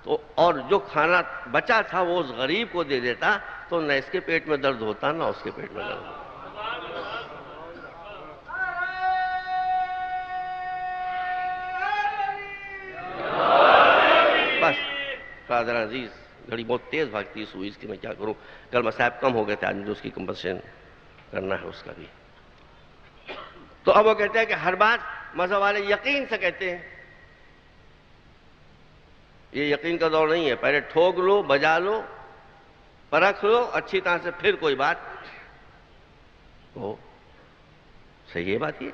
تو اور جو کھانا بچا تھا وہ اس غریب کو دے دیتا تو نہ اس کے پیٹ میں درد ہوتا نہ اس کے پیٹ میں درد ہوتا. بس فادر عزیز، گھڑی بہت تیز بھاگتی ہے سوئی، اس کی میں کیا کروں. کل مسائب کم ہو گئے تھے، آدمی جو اس کی کمپنسیشن کرنا ہے اس کا بھی. تو اب وہ کہتے ہیں کہ ہر بات مذہب والے یقین سے کہتے ہیں. یہ یقین کا دور نہیں ہے. پہلے ٹھوک لو، بجا لو، پرکھ لو اچھی طرح سے، پھر کوئی بات ہو. صحیح ہے بات یہ.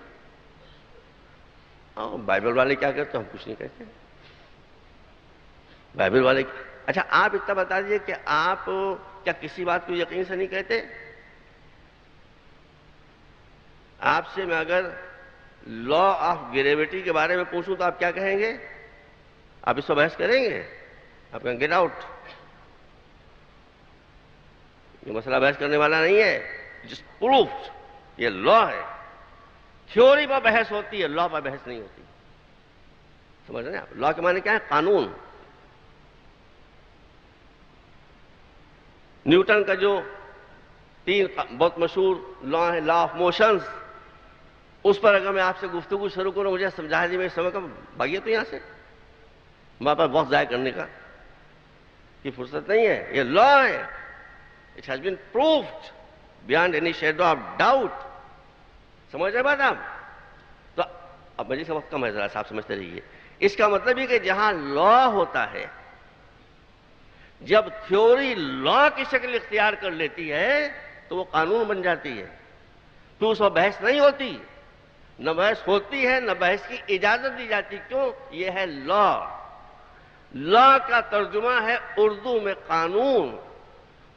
بائبل والے کیا کہتے ہیں؟ ہم کچھ نہیں کہتے. بائبل والے اچھا آپ اتنا بتا دیجئے کہ آپ کیا کسی بات کو یقین سے نہیں کہتے؟ آپ سے میں اگر لا آف گریویٹی کے بارے میں پوچھوں تو آپ کیا کہیں گے؟ آپ اس پر بحث کریں گے؟ آپ کہیں گیٹ آؤٹ. یہ مسئلہ بحث کرنے والا نہیں ہے. جس پروف یہ لا ہے. تھیوری پر بحث ہوتی ہے، لا پر بحث نہیں ہوتی. سمجھ رہے ہیں آپ؟ لا کے معنی کیا ہے؟ قانون. نیوٹن کا جو 3 بہت مشہور لا ہے، لا آف موشنز، اس پر اگر میں آپ سے گفتگو شروع کروں، مجھے سمجھا دی، میں سمجھ کر بھاگیے تو یہاں سے. ہمارے پاس وقت ضائع کرنے کا کی فرصت نہیں ہے. یہ لا ہے، It has been proved beyond any shadow of doubt. سمجھ رہے بات آپ؟ تو اب مجھے وقت کم ہے، ذرا صاحب سمجھتے رہیے. اس کا مطلب یہ کہ جہاں لا ہوتا ہے، جب تھیوری لا کی شکل اختیار کر لیتی ہے تو وہ قانون بن جاتی ہے. پھر اس پر بحث نہیں ہوتی، نہ بحث ہوتی ہے نہ بحث کی اجازت دی جاتی. کیوں؟ یہ ہے لا. لا کا ترجمہ ہے اردو میں قانون،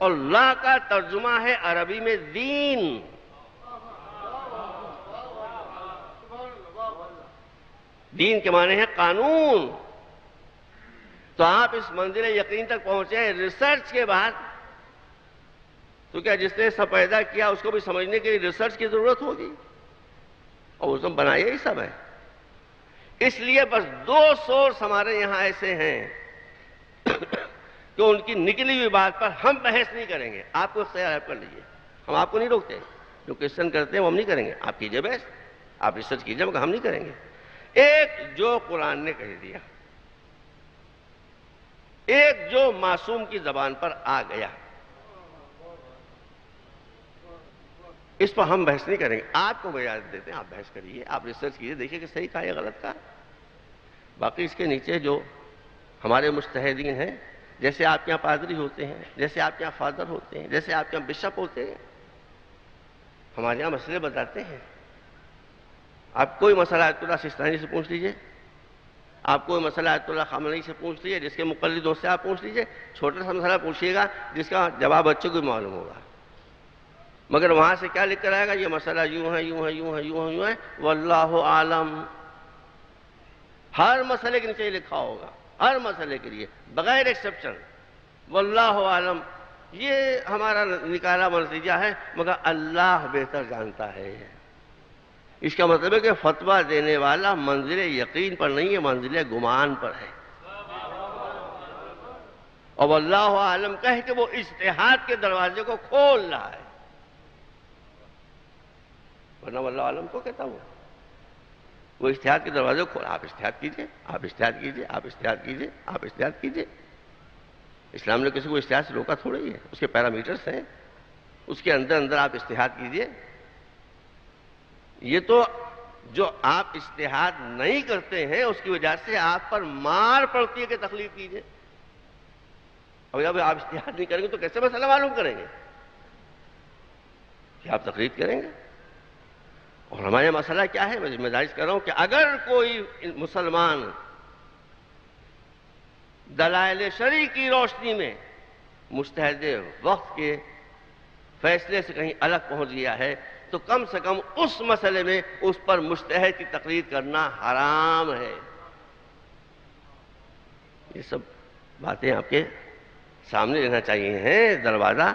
اور لا کا ترجمہ ہے عربی میں دین. دین کے معنی ہے قانون. تو آپ اس منزل یقین تک پہنچے ہیں ریسرچ کے بعد. تو کیا جس نے سب پیدا کیا اس کو بھی سمجھنے کے لیے ریسرچ کی ضرورت ہوگی؟ اور اس نے بنایا ہی سب ہے. اس لیے بس دو سورس ہمارے یہاں ایسے ہیں کہ ان کی نکلی ہوئی بات پر ہم بحث نہیں کریں گے. آپ کو اختیار کر لیجیے، ہم آپ کو نہیں روکتے. جو کوشچن کرتے ہیں وہ ہم نہیں کریں گے. آپ کیجئے بحث، آپ ریسرچ کیجئے، مگر ہم نہیں کریں گے. ایک جو قرآن نے کہہ دیا، ایک جو معصوم کی زبان پر آ گیا، اس پر ہم بحث نہیں کریں گے. آپ کو اجازت دیتے ہیں، آپ بحث کریے، آپ ریسرچ کیجئے، دیکھیے کہ صحیح کہا یا غلط کہا. باقی اس کے نیچے جو ہمارے مجتہدین ہیں، جیسے آپ کے یہاں پادری ہوتے ہیں، جیسے آپ کے یہاں فادر ہوتے ہیں، جیسے آپ کے یہاں بشپ ہوتے ہیں، ہمارے یہاں مسئلے بتاتے ہیں. آپ کوئی مسئلہ آیت اللہ سستانی سے پوچھ لیجئے، آپ کوئی مسئلہ آیت اللہ خامنئی سے پوچھ لیجئے، جس کے مقلدوں سے آپ پوچھ لیجئے. چھوٹا سا مسئلہ پوچھیے گا جس کا جواب بچوں کو معلوم ہوگا، مگر وہاں سے کیا لکھ کر آئے گا؟ یہ مسئلہ یوں ہے، یوں ہے، یوں ہے، یوں ہے، یوں ہے، واللہ عالم. ہر مسئلے کے نیچے لکھا ہوگا، ہر مسئلے کے لیے بغیر ایکسیپشن، واللہ عالم. یہ ہمارا نکالا نتیجہ ہے، مگر اللہ بہتر جانتا ہے. اس کا مطلب ہے کہ فتویٰ دینے والا منزل یقین پر نہیں ہے، منزل گمان پر ہے. اور واللہ عالم کہہ کہ وہ اجتہاد کے دروازے کو کھول رہا ہے، ورنہ واللہ عالم کو کہتا ہوں وہ اجتہاد کے دروازے کو کھول. آپ اجتہاد کیجئے، آپ اجتہاد کیجئے، آپ اجتہاد کیجئے، آپ اجتہاد کیجئے. اسلام نے کسی کو اجتہاد سے روکا تھوڑا ہی ہے، اس کے پیرامیٹرز ہیں، اس کے اندر اندر آپ اجتہاد کیجئے. یہ تو جو آپ اجتہاد نہیں کرتے ہیں اس کی وجہ سے آپ پر مار پڑتی ہے کہ تقلید کیجئے. اور جب آپ اجتہاد نہیں کریں گے تو کیسے مسئلہ معلوم کریں گے کہ آپ تقلید کریں گے؟ اور ہمارا مسئلہ کیا ہے؟ میں ذمہ داری کر رہا ہوں کہ اگر کوئی مسلمان دلائل شرعی کی روشنی میں مجتہد وقت کے فیصلے سے کہیں الگ پہنچ گیا ہے تو کم سے کم اس مسئلے میں اس پر مجتہد کی تقلید کرنا حرام ہے. یہ سب باتیں آپ کے سامنے رہنا چاہیے ہیں. دروازہ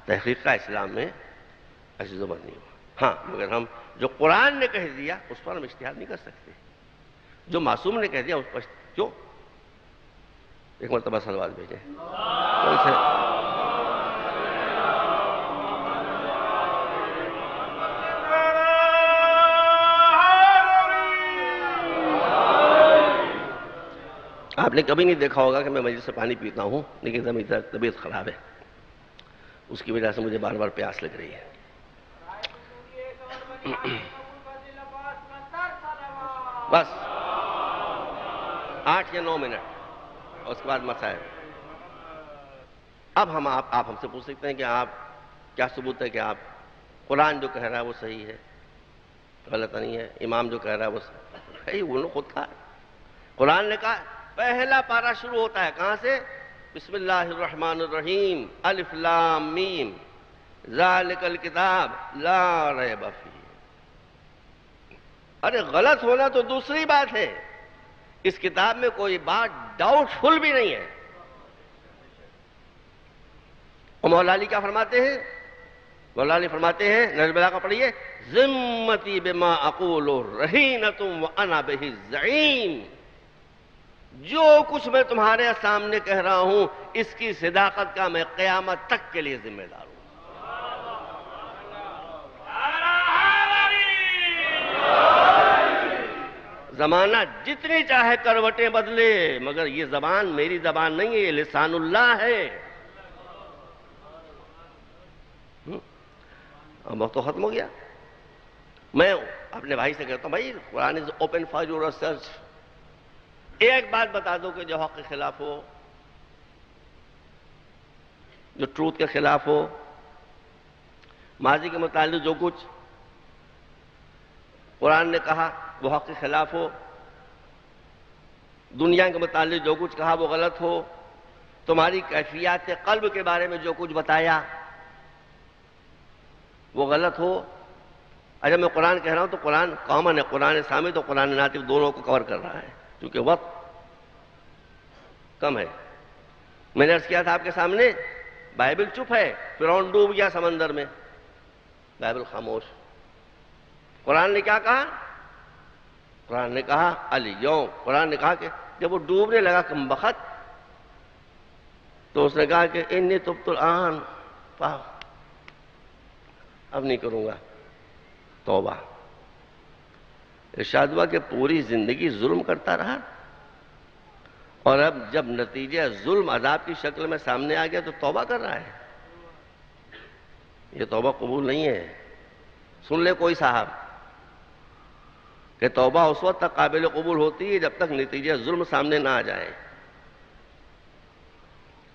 تحقیق کا اسلام میں عزیز و بند نہیں ہوا. ہاں مگر ہم جو قرآن نے کہہ دیا اس پر ہم اجتہاد نہیں کر سکتے. جو معصوم نے کہہ دیا اس پر کیوں؟ ایک مرتبہ صلوات بھیجیں. آپ نے کبھی نہیں دیکھا ہوگا کہ میں مجلس سے پانی پیتا ہوں، لیکن میری طبیعت خراب ہے، اس کی وجہ سے مجھے بار بار پیاس لگ رہی ہے. بس 8 یا 9 منٹ، اس کے بعد مسائل. اب آپ ہم سے پوچھ سکتے ہیں کہ آپ کیا ثبوت ہے کہ آپ قرآن جو کہہ رہا ہے وہ صحیح ہے، غلط نہیں ہے، امام جو کہہ رہا ہے وہ صحیح ہے. انہوں نے خود کہا، قرآن نے کہا. پہلا پارہ شروع ہوتا ہے کہاں سے؟ بسم اللہ الرحمن الرحیم، الف لام میم، ذالک الکتاب لا ریب فیہ. ارے غلط ہونا تو دوسری بات ہے، اس کتاب میں کوئی بات ڈاؤٹ فل بھی نہیں ہے. اور مولا علی کیا فرماتے ہیں؟ مولا علی فرماتے ہیں، نظر بلا کا پڑھیے، ذمتی بما اقول رہینۃ وانا بہ زعیم. جو کچھ میں تمہارے سامنے کہہ رہا ہوں اس کی صداقت کا میں قیامت تک کے لیے ذمہ دار ہوں. زمانہ جتنی چاہے کروٹیں بدلے، مگر یہ زبان میری زبان نہیں ہے، یہ لسان اللہ ہے. اب وقت تو ختم ہو گیا. میں اپنے بھائی سے کہتا ہوں بھائی Quran is open for your research. ایک بات بتا دو کہ جو حق کے خلاف ہو, جو ٹروتھ کے خلاف ہو, ماضی کے متعلق جو کچھ قرآن نے کہا وہ حق کے خلاف ہو, دنیا کے متعلق جو کچھ کہا وہ غلط ہو, تمہاری کیفیات قلب کے بارے میں جو کچھ بتایا وہ غلط ہو. اگر میں قرآن کہہ رہا ہوں تو قرآن کامن ہے, قرآن سامد اور قرآن ناطق دونوں کو کور کر رہا ہے, کیونکہ وقت کم ہے. میں نے عرض کیا تھا آپ کے سامنے, بائبل چپ ہے, فرعون ڈوب گیا سمندر میں, بائبل خاموش. قرآن نے کیا کہا؟ قرآن نے کہا الیوم, قرآن نے کہا کہ جب وہ ڈوبنے لگا کمبخت تو اس نے کہا کہ انی تبت الآن, اب نہیں کروں گا توبہ. ارشاد ہوا کہ پوری زندگی ظلم کرتا رہا, اور اب جب نتیجہ ظلم عذاب کی شکل میں سامنے آ گیا تو توبہ کر رہا ہے. یہ توبہ قبول نہیں ہے. سن لے کوئی صاحب کہ توبہ اس وقت تک قابل قبول ہوتی ہے جب تک نتیجہ ظلم سامنے نہ آ جائے,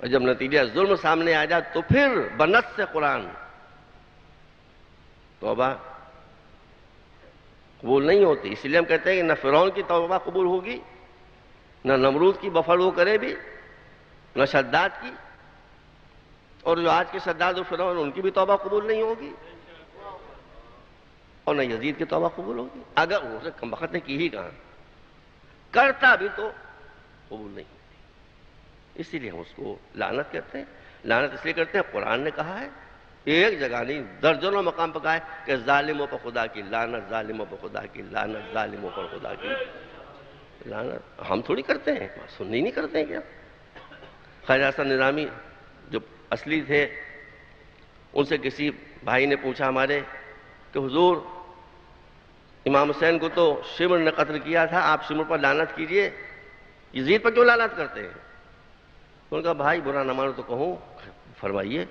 اور جب نتیجہ ظلم سامنے آ جائے تو پھر بنص سے قرآن توبہ قبول نہیں ہوتی. اس لیے ہم کہتے ہیں کہ نہ فرعون کی توبہ قبول ہوگی, نہ نمرود کی بفر وہ کرے بھی, نہ شداد کی, اور جو آج کے شداد و فرعون ان کی بھی توبہ قبول نہیں ہوگی, اور نہ یزید کی توبہ قبول ہوگی. اگر اسے کمبخت نے کی ہی کہاں, کرتا بھی تو قبول نہیں ہوتی. اسی لیے ہم اس کو لعنت کہتے ہیں. لعنت اس لیے کرتے ہیں قرآن نے کہا ہے, ایک جگہ نہیں درجنوں مقام پہ کہا ہے کہ ظالموں پر خدا کی لعنت, ظالموں پر خدا کی لعنت, ظالموں پر خدا کی لعنت. ہم تھوڑی کرتے ہیں, سنی نہیں کرتے ہیں کیا؟ خواجہ حسن نظامی جو اصلی تھے, ان سے کسی بھائی نے پوچھا ہمارے کہ حضور امام حسین کو تو شمر نے قتل کیا تھا, آپ شمر پر لعنت کیجئے, یزید پر کیوں لعنت کرتے ہیں؟ ان کا بھائی برا نہ مانو تو کہوں, فرمائیے.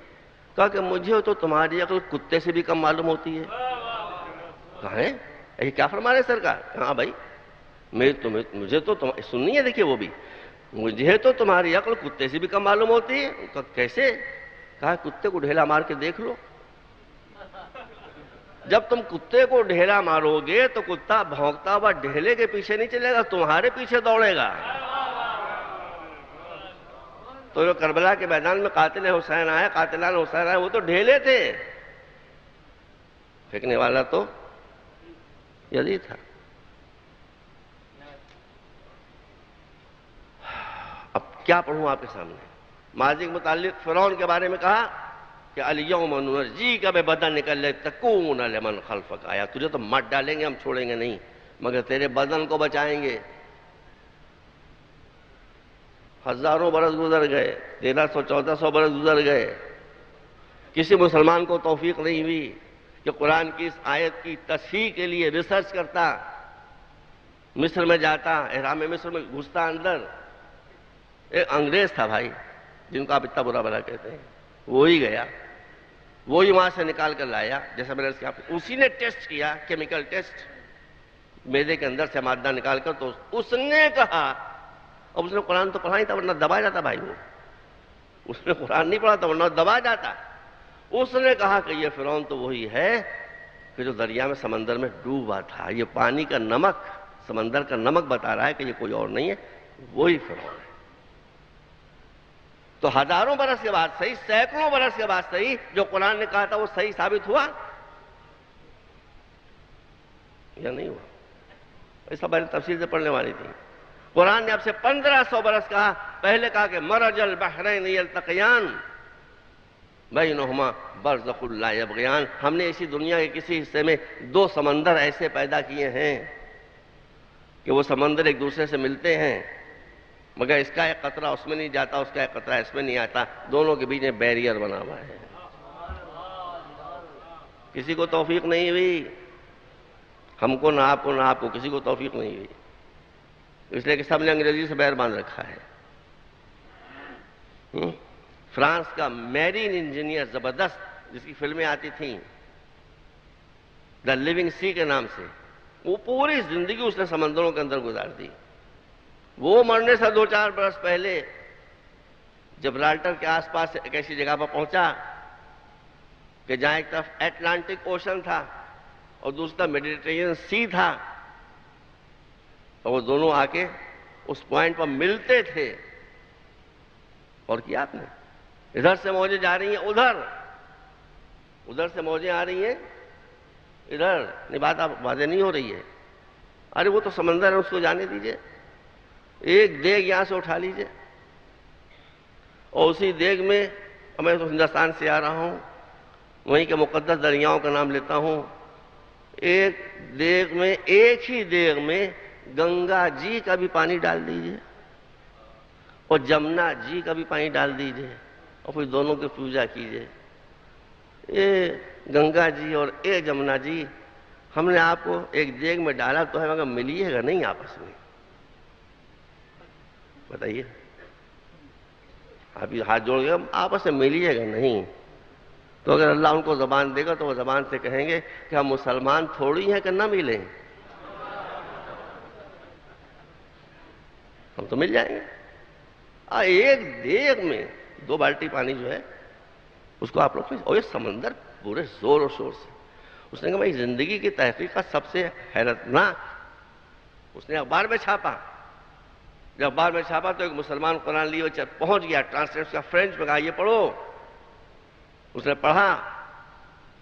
کہا کہ مجھے تو تمہاری عقل کتے سے بھی کم معلوم ہوتی ہے. کہا ہے یہ کیا فرما رہے سرکار؟ ہاں بھائی مجھے تو سننی ہے, دیکھیے وہ بھی, مجھے تو تمہاری عقل کتے سے بھی کم معلوم ہوتی ہے. کہا کیسے؟ کہا کتے کو ڈھیلا مار کے دیکھ لو, جب تم کتے کو ڈھیلا مارو گے تو کتا بھونکتا ہوا ڈھیلے کے پیچھے نہیں چلے گا, تمہارے پیچھے دوڑے گا. تو جو کربلا کے میدان میں قاتل حسین آئے, قاتلان حسین آئے, وہ تو ڈھیلے تھے, پھینکنے والا تو یزید تھا. اب کیا پڑھوں آپ کے سامنے؟ ماضی کے متعلق فرعون کے بارے میں کہا کہ الیوم ننجیک ببدنک لتکون لمن خلفک آیا, تجھے تو مت ڈالیں گے, ہم چھوڑیں گے نہیں, مگر تیرے بدن کو بچائیں گے. ہزاروں برس گزر گئے, 1300-1400 برس گزر گئے, کسی مسلمان کو توفیق نہیں ہوئی کہ قرآن کی اس آیت کی تصحیح کے لیے ریسرچ کرتا, مصر میں جاتا, احرام مصر میں گھستا اندر. ایک انگریز تھا بھائی, جن کو آپ اتنا برا بھلا کہتے ہیں, وہی گیا, وہی وہاں سے نکال کر لایا. جیسا میں نے کہا اسی نے ٹیسٹ کیا, کیمیکل ٹیسٹ, میدے کے اندر سے مادہ نکال کر, تو اس نے کہا, اب اس نے قرآن تو پڑھا نہیں تھا ورنہ دبا جاتا بھائی, وہ اس نے قرآن نہیں پڑھا تھا ورنہ دبا جاتا. اس نے کہا کہ یہ فرعون تو وہی ہے کہ جو دریا میں سمندر میں ڈوبا تھا, یہ پانی کا نمک, سمندر کا نمک بتا رہا ہے کہ یہ کوئی اور نہیں ہے, وہی فرعون ہے. تو ہزاروں برس کے بعد صحیح, سینکڑوں برس کے بعد صحیح, جو قرآن نے کہا تھا وہ صحیح ثابت ہوا یا نہیں ہوا؟ ایسا بڑی تفصیل سے پڑھنے والی تھی. قرآن نے اب سے 1500 برس کہا, پہلے کہا کہ مرج البحرین یلتقیان بینہما برزخ لا یبغیان. ہم نے اسی دنیا کے کسی حصے میں 2 سمندر ایسے پیدا کیے ہیں کہ وہ سمندر ایک دوسرے سے ملتے ہیں, مگر اس کا ایک قطرہ اس میں نہیں جاتا, اس کا ایک قطرہ اس میں نہیں آتا, دونوں کے بیچ میں بیریئر بنا ہوا ہے. کسی کو توفیق نہیں ہوئی, ہم کو, نہ آپ کو, نہ آپ کو, کسی کو توفیق نہیں ہوئی, اس لیے کہ سب نے انگریزی سے بیر باندھ رکھا ہے. فرانس کا میرین انجینئر زبردست, جس کی فلمیں آتی تھیں, دا لیونگ سی کے نام سے. وہ پوری زندگی اس نے سمندروں کے اندر گزار دی. وہ مرنے سے 2-4 برس پہلے جبرالٹر کے آس پاس ایک ایسی جگہ پر پہنچا کہ جہاں ایک طرف اٹلانٹک اوشن تھا اور دوسری طرف میڈیٹرینین سی تھا، اور وہ دونوں آ کے اس پوائنٹ پر ملتے تھے. اور کیا آپ نے، ادھر سے موجیں جا رہی ہیں ادھر، ادھر سے موجیں آ رہی ہیں ادھر. نہیں بات آپ واضح نہیں ہو رہی ہے. ارے وہ تو سمندر ہے، اس کو جانے دیجئے. ایک دیگ یہاں سے اٹھا لیجئے، اور اسی دیگ میں، میں تو ہندوستان سے آ رہا ہوں، وہیں کے مقدس دریاؤں کا نام لیتا ہوں. ایک دیگ میں، ایک ہی دیگ میں گنگا جی کا بھی پانی ڈال دیجئے اور جمنا جی کا بھی پانی ڈال دیجئے، اور پھر دونوں کی پوجا کیجئے. اے گنگا جی اور اے جمنا جی، ہم نے آپ کو ایک دیگ میں ڈالا تو ہے، مگر ملیے گا نہیں آپس میں. بتائیے، آپ یہ ہاتھ جوڑ گئے، آپس میں ملیے گا نہیں. تو اگر اللہ ان کو زبان دے گا تو وہ زبان سے کہیں گے کہ ہم مسلمان تھوڑی ہیں کہ نہ ملیں، ہم تو مل جائیں گے. ایک دیگ میں 2 بالٹی پانی جو ہے اس کو آپ لوگ، اور یہ سمندر پورے زور و شور سے. اس نے کہا بھائی زندگی کی تحقیق کا سب سے حیرتناک. اس نے اخبار میں چھاپا. جب اخبار میں چھاپا تو ایک مسلمان قرآن لیے پہنچ گیا، ٹرانسلیٹ کا فرینچ میں کہا یہ پڑھو. اس نے پڑھا،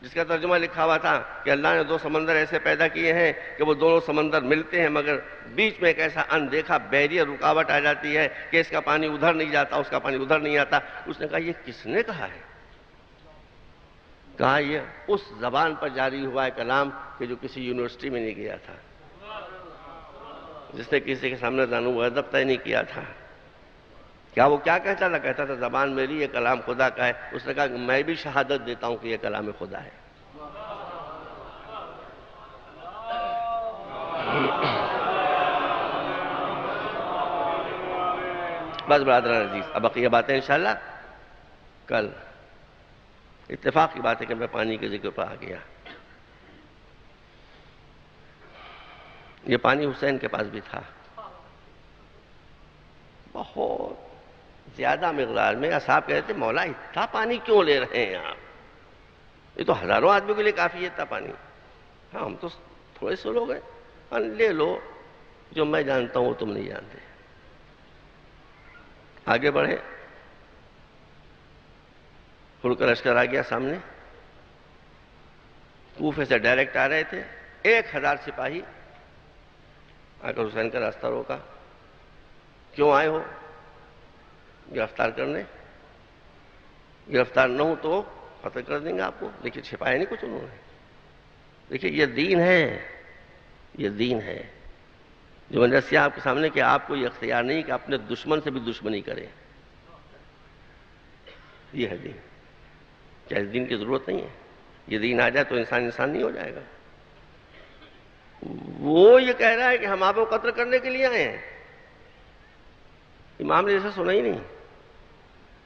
جس کا ترجمہ لکھا ہوا تھا کہ اللہ نے 2 سمندر ایسے پیدا کیے ہیں کہ وہ دونوں سمندر ملتے ہیں، مگر بیچ میں ایک ایسا اندیکھا بیریئر، رکاوٹ آ جاتی ہے کہ اس کا پانی ادھر نہیں جاتا، اس کا پانی ادھر نہیں آتا. اس نے کہا یہ کس نے کہا ہے؟ کہا یہ اس زبان پر جاری ہوا ہے کلام کہ جو کسی یونیورسٹی میں نہیں گیا تھا، جس نے کسی کے سامنے زانو ادب طے نہیں کیا تھا. کیا وہ کیا کہتا تھا؟ کہتا تھا زبان میری، یہ کلام خدا کا ہے. اس نے کہا کہ میں بھی شہادت دیتا ہوں کہ یہ کلام خدا ہے. بس برادران عزیز، اب بقیہ باتیں انشاءاللہ کل. اتفاق کی بات ہے کہ میں پانی کے ذکر پر آ گیا. یہ پانی حسین کے پاس بھی تھا، بہت زیادہ مقدار میں. اصحاب کہتے تھے مولا اتنا پانی کیوں لے رہے ہیں آپ؟ یہ تو ہزاروں آدمیوں کے لیے کافی ہے اتنا پانی. ہاں ہم تو تھوڑے سے لوگ ہیں. ہاں لے لو، جو میں جانتا ہوں وہ تم نہیں جانتے. آگے بڑھے، کھل کر لشکر آ گیا سامنے. کوفے سے ڈائریکٹ آ رہے تھے. 1000 سپاہی آ کر حسین کا راستہ روکا. کیوں آئے ہو؟ گرفتار کرنے. گرفتار نہ ہو تو قتل کر دیں گے آپ کو. لیکن چھپایا نہیں کچھ انہوں نے. دیکھیے یہ دین ہے، یہ دین ہے جو میں نے رسیا آپ کے سامنے کہ آپ کو یہ اختیار نہیں کہ اپنے دشمن سے بھی دشمنی کریں. یہ ہے دین. کیا اس دین کی ضرورت نہیں ہے؟ یہ دین آ جائے تو انسان نہیں ہو جائے گا. وہ یہ کہہ رہا ہے کہ ہم آپ کو قتل کرنے کے لیے آئے ہیں. امام نے جیسے سنا ہی نہیں.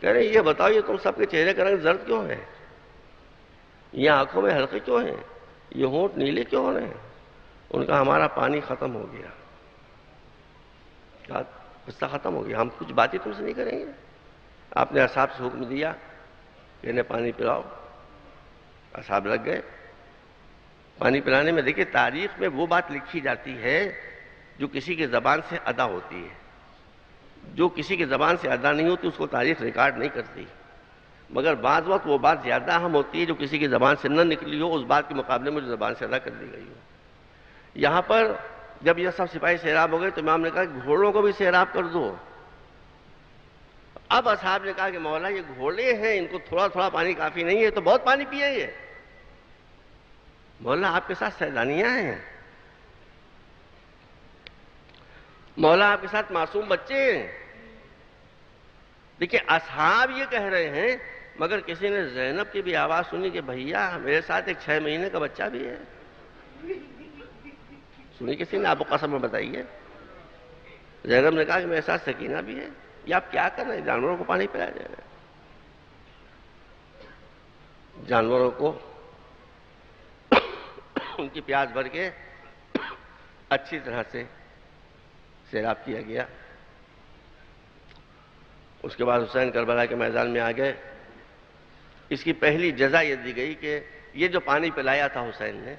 کہہ رہے یہ بتاؤ یہ تم سب کے چہرے کا رنگ زرد کیوں ہے؟ یہ آنکھوں میں حلقے کیوں ہیں؟ یہ ہونٹ نیلے کیوں ہو رہے ہیں؟ ان کا ہمارا پانی ختم ہو گیا. قصہ ختم ہو گیا، ہم کچھ باتیں تم سے نہیں کریں گے. آپ نے اصحاب سے حکم دیا کہ انہیں پانی پلاؤ. اصحاب لگ گئے پانی پلانے میں. دیکھیے تاریخ میں وہ بات لکھی جاتی ہے جو کسی کی زبان سے ادا ہوتی ہے. جو کسی کی زبان سے ادا نہیں ہوتی اس کو تاریخ ریکارڈ نہیں کرتی. مگر بعض وقت وہ بات زیادہ اہم ہوتی ہے جو کسی کی زبان سے نہ نکلی ہو، اس بات کے مقابلے میں جو زبان سے ادا کر دی گئی ہو. یہاں پر جب یہ سب سپاہی سیراب ہو گئے تو امام نے کہا کہ گھوڑوں کو بھی سیراب کر دو. اب اصحاب نے کہا کہ مولا یہ گھوڑے ہیں، ان کو تھوڑا تھوڑا پانی کافی نہیں ہے، تو بہت پانی پیے یہ. مولا آپ کے ساتھ سیلانیاں ہیں، مولا آپ کے ساتھ معصوم بچے ہیں. دیکھیے اصحاب یہ کہہ رہے ہیں، مگر کسی نے زینب کی بھی آواز سنی کہ بھیا میرے ساتھ ایک 6 مہینے کا بچہ بھی ہے. سنی کسی نے؟ آپ کو قسم میں بتائیے. زینب نے کہا کہ میرے ساتھ سکینہ بھی ہے. یہ آپ کیا کر رہے ہیں؟ جانوروں کو پانی پلایا جائے گا. جانوروں کو ان کی پیاس بھر کے اچھی طرح سے سیراب کیا گیا۔ اس کے بعد حسین کربلا کے میدان میں آ گئے۔ اس کی پہلی جزا یہ دی گئی کہ یہ جو پانی پلایا تھا حسین نے،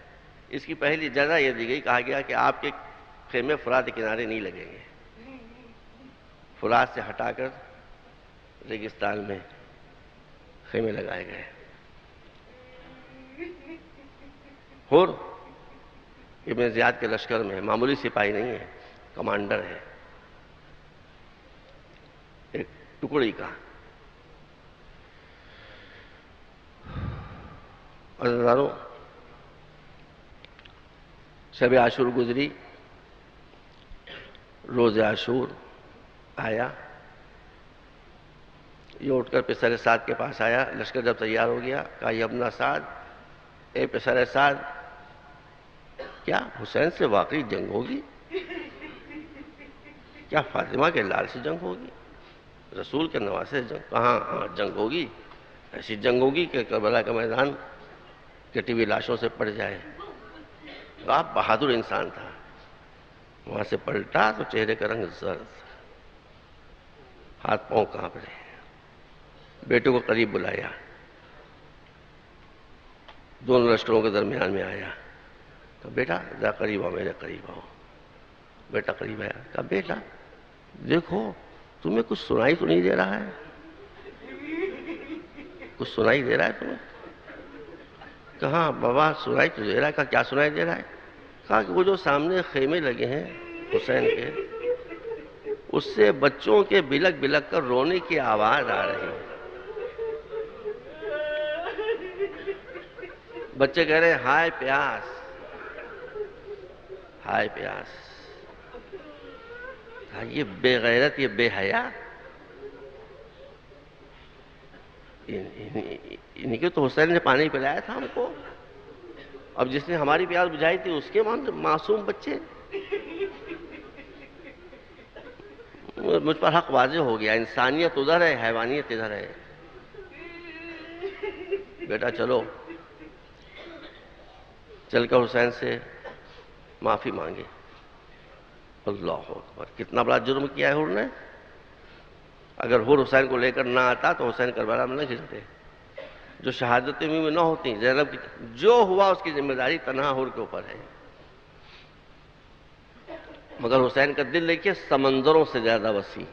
اس کی پہلی جزا یہ دی گئی، کہا گیا کہ آپ کے خیمے فرات کے کنارے نہیں لگیں گے۔ فرات سے ہٹا کر ریگستان میں خیمے لگائے گئے۔ اور ابن زیاد کے لشکر میں معمولی سپاہی نہیں ہے، کمانڈر ہے ایک ٹکڑی کا۔ عزیزانو، شب عاشور گزری، روز عاشور آیا، یہ اٹھ کر پسر سعد کے پاس آیا۔ لشکر جب تیار ہو گیا، کہا یا ابن سعد، اے پسر سعد، کیا حسین سے واقعی جنگ ہوگی؟ کیا فاطمہ کے لال سے جنگ ہوگی؟ رسول کے نواسے سے جنگ؟ کہاں جنگ ہوگی، ایسی جنگ ہوگی کہ کربلا کا میدان کٹی ہوئی لاشوں سے پڑ جائے۔ آپ بہادر انسان تھا، وہاں سے پلٹا تو چہرے کا رنگ زرد، ہاتھ پاؤں کانپ رہے۔ بیٹے کو قریب بلایا، دونوں لشکروں کے درمیان میں آیا، کہا بیٹا ذرا قریب آؤ، میرے قریب آؤ۔ بیٹا قریب آیا، کہا بیٹا دیکھو تمہیں کچھ سنائی تو نہیں دے رہا ہے؟ کچھ سنائی دے رہا ہے تمہیں؟ کہا بابا سنائی تو دے رہا ہے۔ کہا کیا سنائی دے رہا ہے؟ کہا کہ وہ جو سامنے خیمے لگے ہیں حسین کے، اس سے بچوں کے بلک بلک کر رونے کی آواز آ رہی ہے۔ بچے کہہ رہے ہیں ہائے پیاس، ہائے پیاس۔ کہا یہ بے غیرت، یہ بے حیا، انہیں کے تو حسین نے پانی پلایا تھا ہم کو، اب جس نے ہماری پیاس بجھائی تھی اس کے معصوم بچے۔ مجھ پر حق واضح ہو گیا، انسانیت ادھر ہے، حیوانیت ادھر ہے۔ بیٹا چلو، چل کر حسین سے معافی مانگی۔ اللہ اکبر، کتنا بڑا جرم کیا ہے حر نے۔ اگر حر حسین کو لے کر نہ آتا تو حسین کربلا میں نہ گرتے، جو شہادتیں میں نہ ہوتی۔ زینب کی جو ہوا اس کی ذمہ داری تنہا حر کے اوپر ہے، مگر حسین کا دل دیکھیے سمندروں سے زیادہ وسیع۔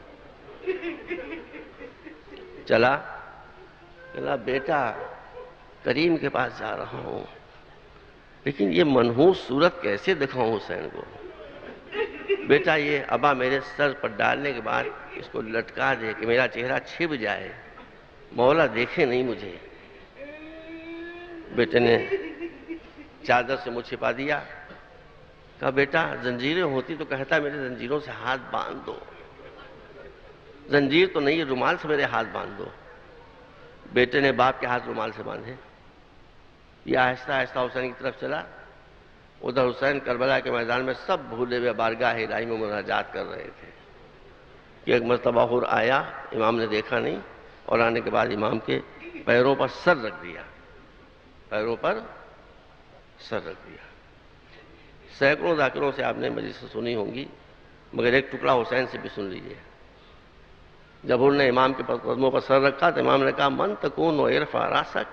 چلا بیٹا کریم کے پاس جا رہا ہوں، لیکن یہ منحوس صورت کیسے دکھاؤں حسین کو؟ بیٹا یہ ابا میرے سر پر ڈالنے کے بعد اس کو لٹکا دے کہ میرا چہرہ چھپ جائے، مولا دیکھے نہیں مجھے۔ بیٹے نے چادر سے منہ چھپا دیا، کہا بیٹا زنجیریں ہوتی تو کہتا میرے زنجیروں سے ہاتھ باندھ دو، زنجیر تو نہیں ہے، رومال سے میرے ہاتھ باندھ دو۔ بیٹے نے باپ کے ہاتھ رومال سے باندھے۔ یہ آہستہ آہستہ حسین کی طرف چلا۔ ادھر حسین کربلا کے میدان میں سب بھولے ہوئے بارگاہ الہی میں مناجات کر رہے تھے کہ ایک مرتبہ حر آیا، امام نے دیکھا نہیں، اور آنے کے بعد امام کے پیروں پر سر رکھ دیا، پیروں پر سر رکھ دیا۔ سینکڑوں ذاکروں سے آپ نے مجلس سنی ہوں گی، مگر ایک ٹکڑا حسین سے بھی سن لیجئے۔ جب انہوں نے امام کے قدموں پر سر رکھا تو امام نے کہا من تکون و ارفع راسک،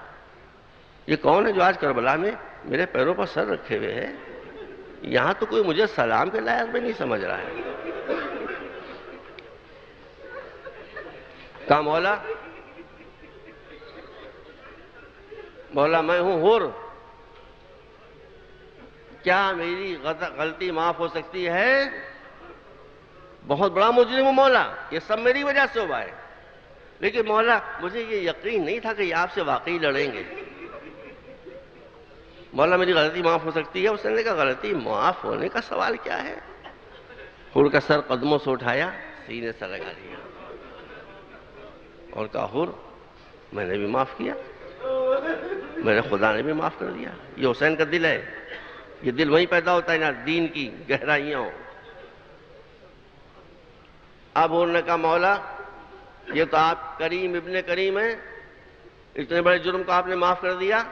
یہ کون ہے جو آج کربلا میں میرے پیروں پر سر رکھے ہوئے ہے؟ یہاں تو کوئی مجھے سلام کے لائق بھی نہیں سمجھ رہا ہے۔ کہا مولا میں ہوں حر، کیا میری غلطی معاف ہو سکتی ہے؟ بہت بڑا مجرم ہوں مولا، یہ سب میری وجہ سے ہوا ہے، لیکن مولا مجھے یہ یقین نہیں تھا کہ یہ آپ سے واقعی لڑیں گے۔ مولا میری غلطی معاف ہو سکتی ہے؟ اس نے کہا غلطی معاف ہونے کا سوال کیا ہے؟ حر کا سر قدموں سے اٹھایا، سینے سے لگا دیا اور کہا حر میں نے بھی معاف کیا، میرے خدا نے بھی معاف کر دیا۔ یہ حسین کا دل ہے، یہ دل وہیں پیدا ہوتا ہے نا دین کی گہرائیاں ہوں۔ اب حر نے کہا مولا یہ تو آپ کریم ابن کریم ہیں، اتنے بڑے جرم کو آپ نے معاف کر دیا،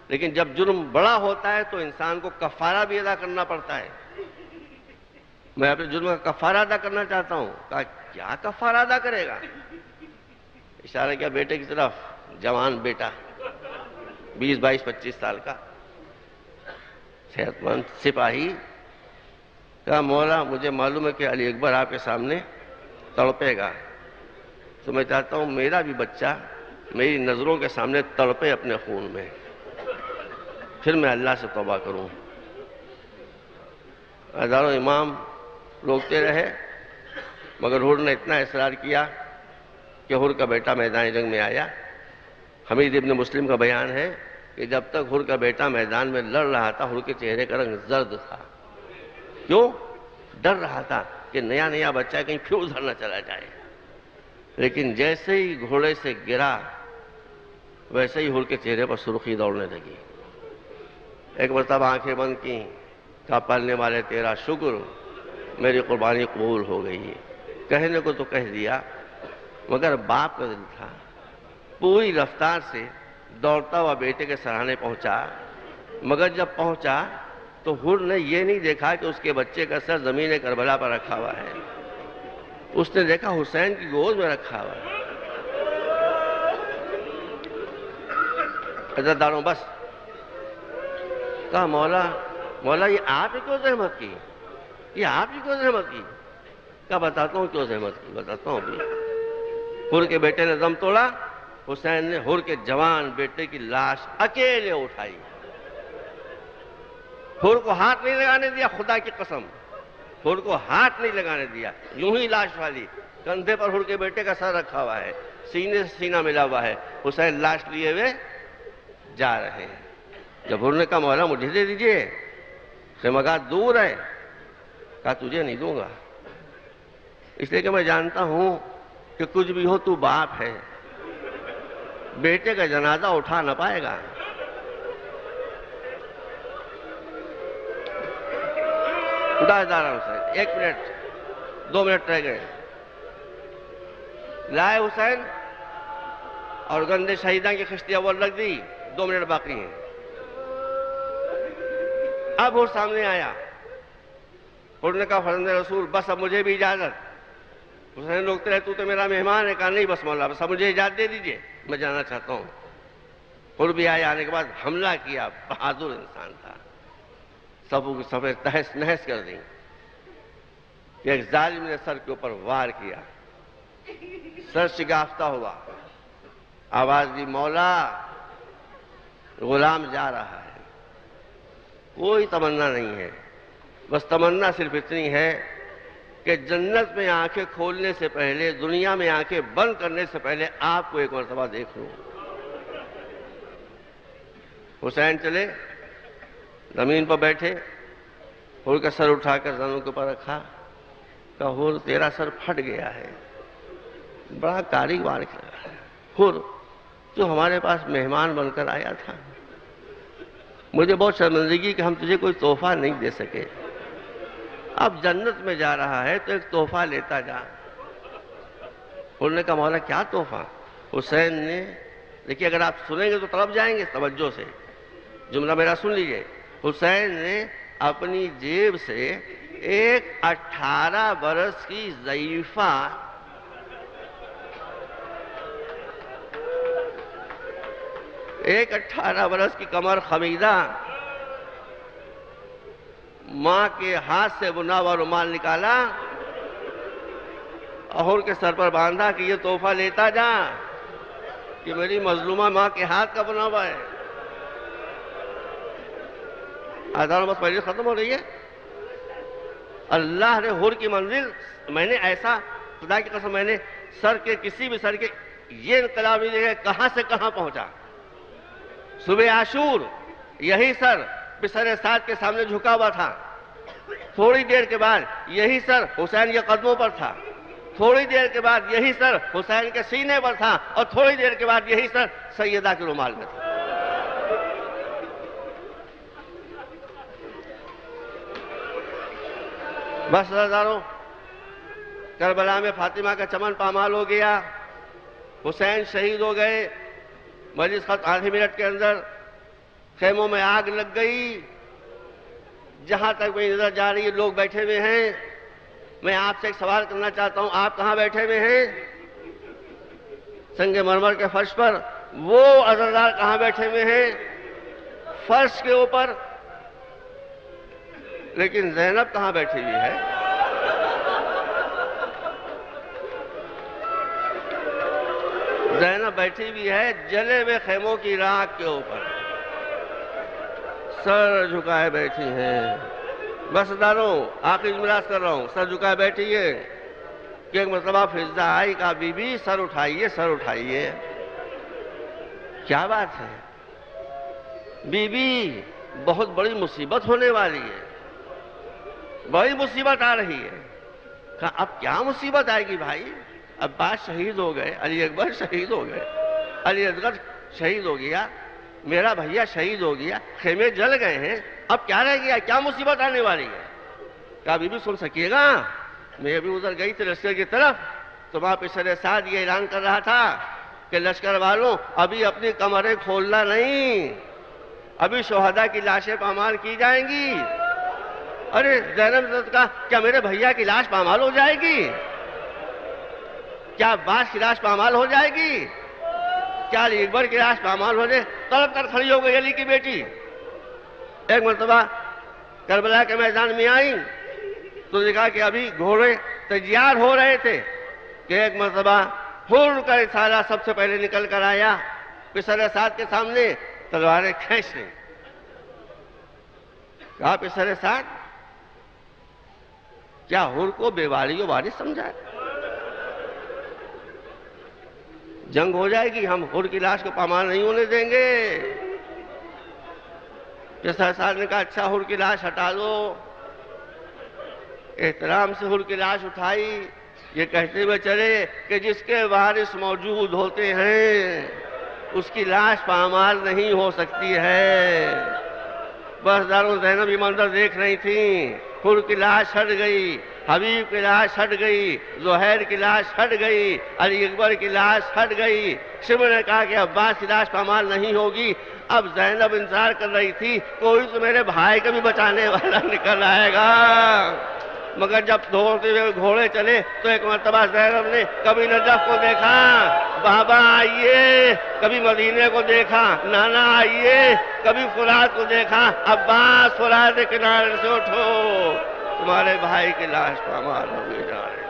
لیکن جب جرم بڑا ہوتا ہے تو انسان کو کفارہ بھی ادا کرنا پڑتا ہے. میں اپنے جرم کا کفارہ ادا کرنا چاہتا ہوں. کہا کیا کفارہ ادا کرے گا؟ اشارہ کیا بیٹے کی طرف. جوان بیٹا 20 22 25 سال کا صحت مند سپاہی. کہا مولا مجھے معلوم ہے کہ علی اکبر آپ کے سامنے تڑپے گا، تو میں چاہتا ہوں میرا بھی بچہ میری نظروں کے سامنے تڑپے اپنے خون میں، پھر میں اللہ سے توبہ کروں. ہزاروں امام روکتے رہے مگر حر نے اتنا اصرار کیا کہ حر کا بیٹا میدان جنگ میں آیا. حمید ابن مسلم کا بیان ہے کہ جب تک حر کا بیٹا میدان میں لڑ رہا تھا حر کے چہرے کا رنگ زرد تھا. کیوں؟ ڈر رہا تھا کہ نیا نیا بچہ کہیں پھر ادھر نہ چلا جائے. لیکن جیسے ہی گھوڑے سے گرا ویسے ہی حر کے چہرے پر سرخی دوڑنے لگی. ایک مرتبہ آنکھیں بند کی. کہا پالنے والے تیرا شکر، میری قربانی قبول ہو گئی. کہنے کو تو کہہ دیا مگر باپ کا دل تھا. پوری رفتار سے دوڑتا ہوا بیٹے کے سرانے پہنچا، مگر جب پہنچا تو حر نے یہ نہیں دیکھا کہ اس کے بچے کا سر زمین کربلا پر رکھا ہوا ہے. اس نے دیکھا حسین کی گود میں رکھا ہوا ہے. عزتداروں بس کہا مولا یہ آپ ہی کیوں زحمت کی؟ یہ آپ ہی کیوں زحمت کی؟ کہا بتاتا ہوں کیوں زحمت کی، بتاتا ہوں بھی. حر کے بیٹے نے دم توڑا. حسین نے حر کے جوان بیٹے کی لاش اکیلے اٹھائی. حر کو ہاتھ نہیں لگانے دیا، خدا کی قسم حر کو ہاتھ نہیں لگانے دیا. یوں ہی لاش والی کندھے پر حر کے بیٹے کا سر رکھا ہوا ہے، سینے سے سینہ ملا ہوا ہے. حسین لاش لیے ہوئے جا رہے ہیں. جب حر نے کہا مولا مجھے دے دیجئے، خیمگاہ دور ہے. کہا تجھے نہیں دوں گا، اس لیے کہ میں جانتا ہوں کہ کچھ بھی ہو تو باپ ہے، بیٹے کا جنازہ اٹھا نہ پائے گا. حسین 1 منٹ 2 منٹ رہ گئے. لائے حسین اور گندے شہیدان کی خشتی اول رکھ دی. 2 منٹ باقی ہیں. اب وہ سامنے آیا. حر نے کہا فرزند رسول بس اب مجھے بھی اجازت. حسین روکتے رہے تو میرا مہمان ہے. کہا نہیں بس مولا بس اب مجھے اجازت دے دیجئے، میں جانا چاہتا ہوں. حر بھی آیا. آنے کے بعد حملہ کیا. بہادر انسان تھا. سبوں کی سفید تہس نہس کر دی. کہ ایک ظالم نے سر کے اوپر وار کیا. سر شگافتہ ہوا. آواز دی مولا غلام جا رہا ہے. کوئی تمنا نہیں ہے، بس تمنا صرف اتنی ہے کہ جنت میں آنکھیں کھولنے سے پہلے، دنیا میں آنکھیں بند کرنے سے پہلے آپ کو ایک مرتبہ دیکھ لوں. حسین چلے، زمین پر بیٹھے. حر کا سر اٹھا کر زنوں کے اوپر رکھا. کہا حر تیرا سر پھٹ گیا ہے، بڑا کاری وار لگا ہے. حر تو ہمارے پاس مہمان بن کر آیا تھا، مجھے بہت شرمندگی کہ ہم تجھے کوئی تحفہ نہیں دے سکے. اب جنت میں جا رہا ہے تو ایک تحفہ لیتا جا. حر نے کہا مولا کیا تحفہ؟ حسین نے دیکھیے اگر آپ سنیں گے تو طرف جائیں گے. توجہ سے جملہ میرا سن لیجئے. حسین نے اپنی جیب سے ایک 18 برس کی ضعیفہ ایک 18 برس کی کمر خمیدہ ماں کے ہاتھ سے بنا ہوا رومال نکالا اور کے سر پر باندھا کہ یہ تحفہ لیتا جا کہ میری مظلومہ ماں کے ہاتھ کا بنا ہوا ہے. آدھاروں بس پہلے ختم ہو رہی ہے. اللہ نے حر کی منزل، میں نے ایسا خدا کی قسم میں نے سر کے کسی بھی سر کے یہ انقلاب نہیں دیکھا کہاں سے کہاں پہنچا. صبح عاشور یہی سر بسر سعد کے سامنے جھکا ہوا تھا. تھوڑی دیر کے بعد یہی سر حسین کے قدموں پر تھا. تھوڑی دیر کے بعد یہی سر حسین کے سینے پر تھا اور تھوڑی دیر کے بعد یہی سر سیدہ کے رومال میں تھا. بس رضاکاروں، کربلا میں فاطمہ کا چمن پامال ہو گیا. حسین شہید ہو گئے. مجلس ختم آدھے منٹ کے اندر. خیموں میں آگ لگ گئی، جہاں تک میری نظر جا رہی ہے لوگ بیٹھے ہوئے ہیں۔ میں آپ سے ایک سوال کرنا چاہتا ہوں، آپ کہاں بیٹھے ہوئے ہیں؟ سنگ مرمر کے فرش پر۔ وہ عزادار کہاں بیٹھے ہوئے ہیں؟ فرش کے اوپر۔ لیکن زینب کہاں بیٹھی ہوئی ہے؟ زینب بیٹھی ہوئی ہے جلے ہوئے خیموں کی راکھ کے اوپر، سر جھکائے بیٹھی ہیں۔ بس داروں آخری جملات کر رہا ہوں، سر جھکائے بیٹھی ہے کہ ایک مرتبہ فضا آئی، کہا بی بی سر اٹھائیے، سر اٹھائیے۔ کیا بات ہے بی بی، بہت بڑی مصیبت ہونے والی ہے، بڑی مصیبت آ رہی ہے۔ کہا اب کیا مصیبت آئے گی بھائی؟ عباس شہید ہو گئے، علی اکبر شہید ہو گئے، علی اصغر شہید ہو گیا، میرا بھیا شہید ہو گیا، خیمے جل گئے ہیں، اب کیا رہ گیا؟ کیا مصیبت آنے والی ہے؟ کہا بی بی سن سکیے گا، میں ابھی ادھر گئی تھی لشکر کی طرف، تو وہاں پہ سر سعد یہ اعلان کر رہا تھا کہ لشکر والوں ابھی اپنی کمریں کھولنا نہیں، ابھی شہداء کی لاشیں پامال کی جائیں گی۔ ارے زینب نے کہا کیا میرے بھیا کی لاش پامال ہو جائے گی؟ کیا عباس کی لاش پامال ہو جائے گی؟ کیا علی اکبر کی لاش پامال ہو جائے؟ تڑپ کر کھڑی ہو گئی علی کی بیٹی۔ ایک مرتبہ کربلا کے میدان میں آئی تو دیکھا کہ ابھی گھوڑے تیار ہو رہے تھے کہ ایک مرتبہ پھر کر سارا سب سے پہلے نکل کر آیا، پسر سعد کے سامنے تلواریں کھینچ لیں۔ کہا پسر سعد کیا حر کو بے واری و وارث سمجھا ہے؟ جنگ ہو جائے گی، ہم حر کی لاش کو پامال نہیں ہونے دیں گے۔ پسر سعد نے کہا اچھا حر کی لاش ہٹا دو۔ احترام سے حر کی لاش اٹھائی، یہ کہتے ہوئے چلے کہ جس کے وارث موجود ہوتے ہیں اس کی لاش پامال نہیں ہو سکتی ہے۔ بس داروں زینب یہ منظر دیکھ رہی تھیں، حر کی لاش ہٹ گئی، حبیب کی لاش ہٹ گئی، زہیر کی لاش ہٹ گئی، علی اکبر کی لاش ہٹ گئی۔ شمر نے کہا کہ عباس کی لاش پامال نہیں ہوگی۔ اب زینب انتظار کر رہی تھی کوئی تو میرے بھائی کو بھی بچانے والا نکل آئے گا، مگر جب دوڑتے ہوئے گھوڑے چلے تو ایک مرتبہ زینب نے کبھی نجف کو دیکھا، بابا آئیے، کبھی مدینے کو دیکھا، نانا آئیے، کبھی فرات کو دیکھا، عباس فرات کے کنارے سے اٹھو، تمہارے بھائی کی لاش پامال ہوئے جا رہے ہیں۔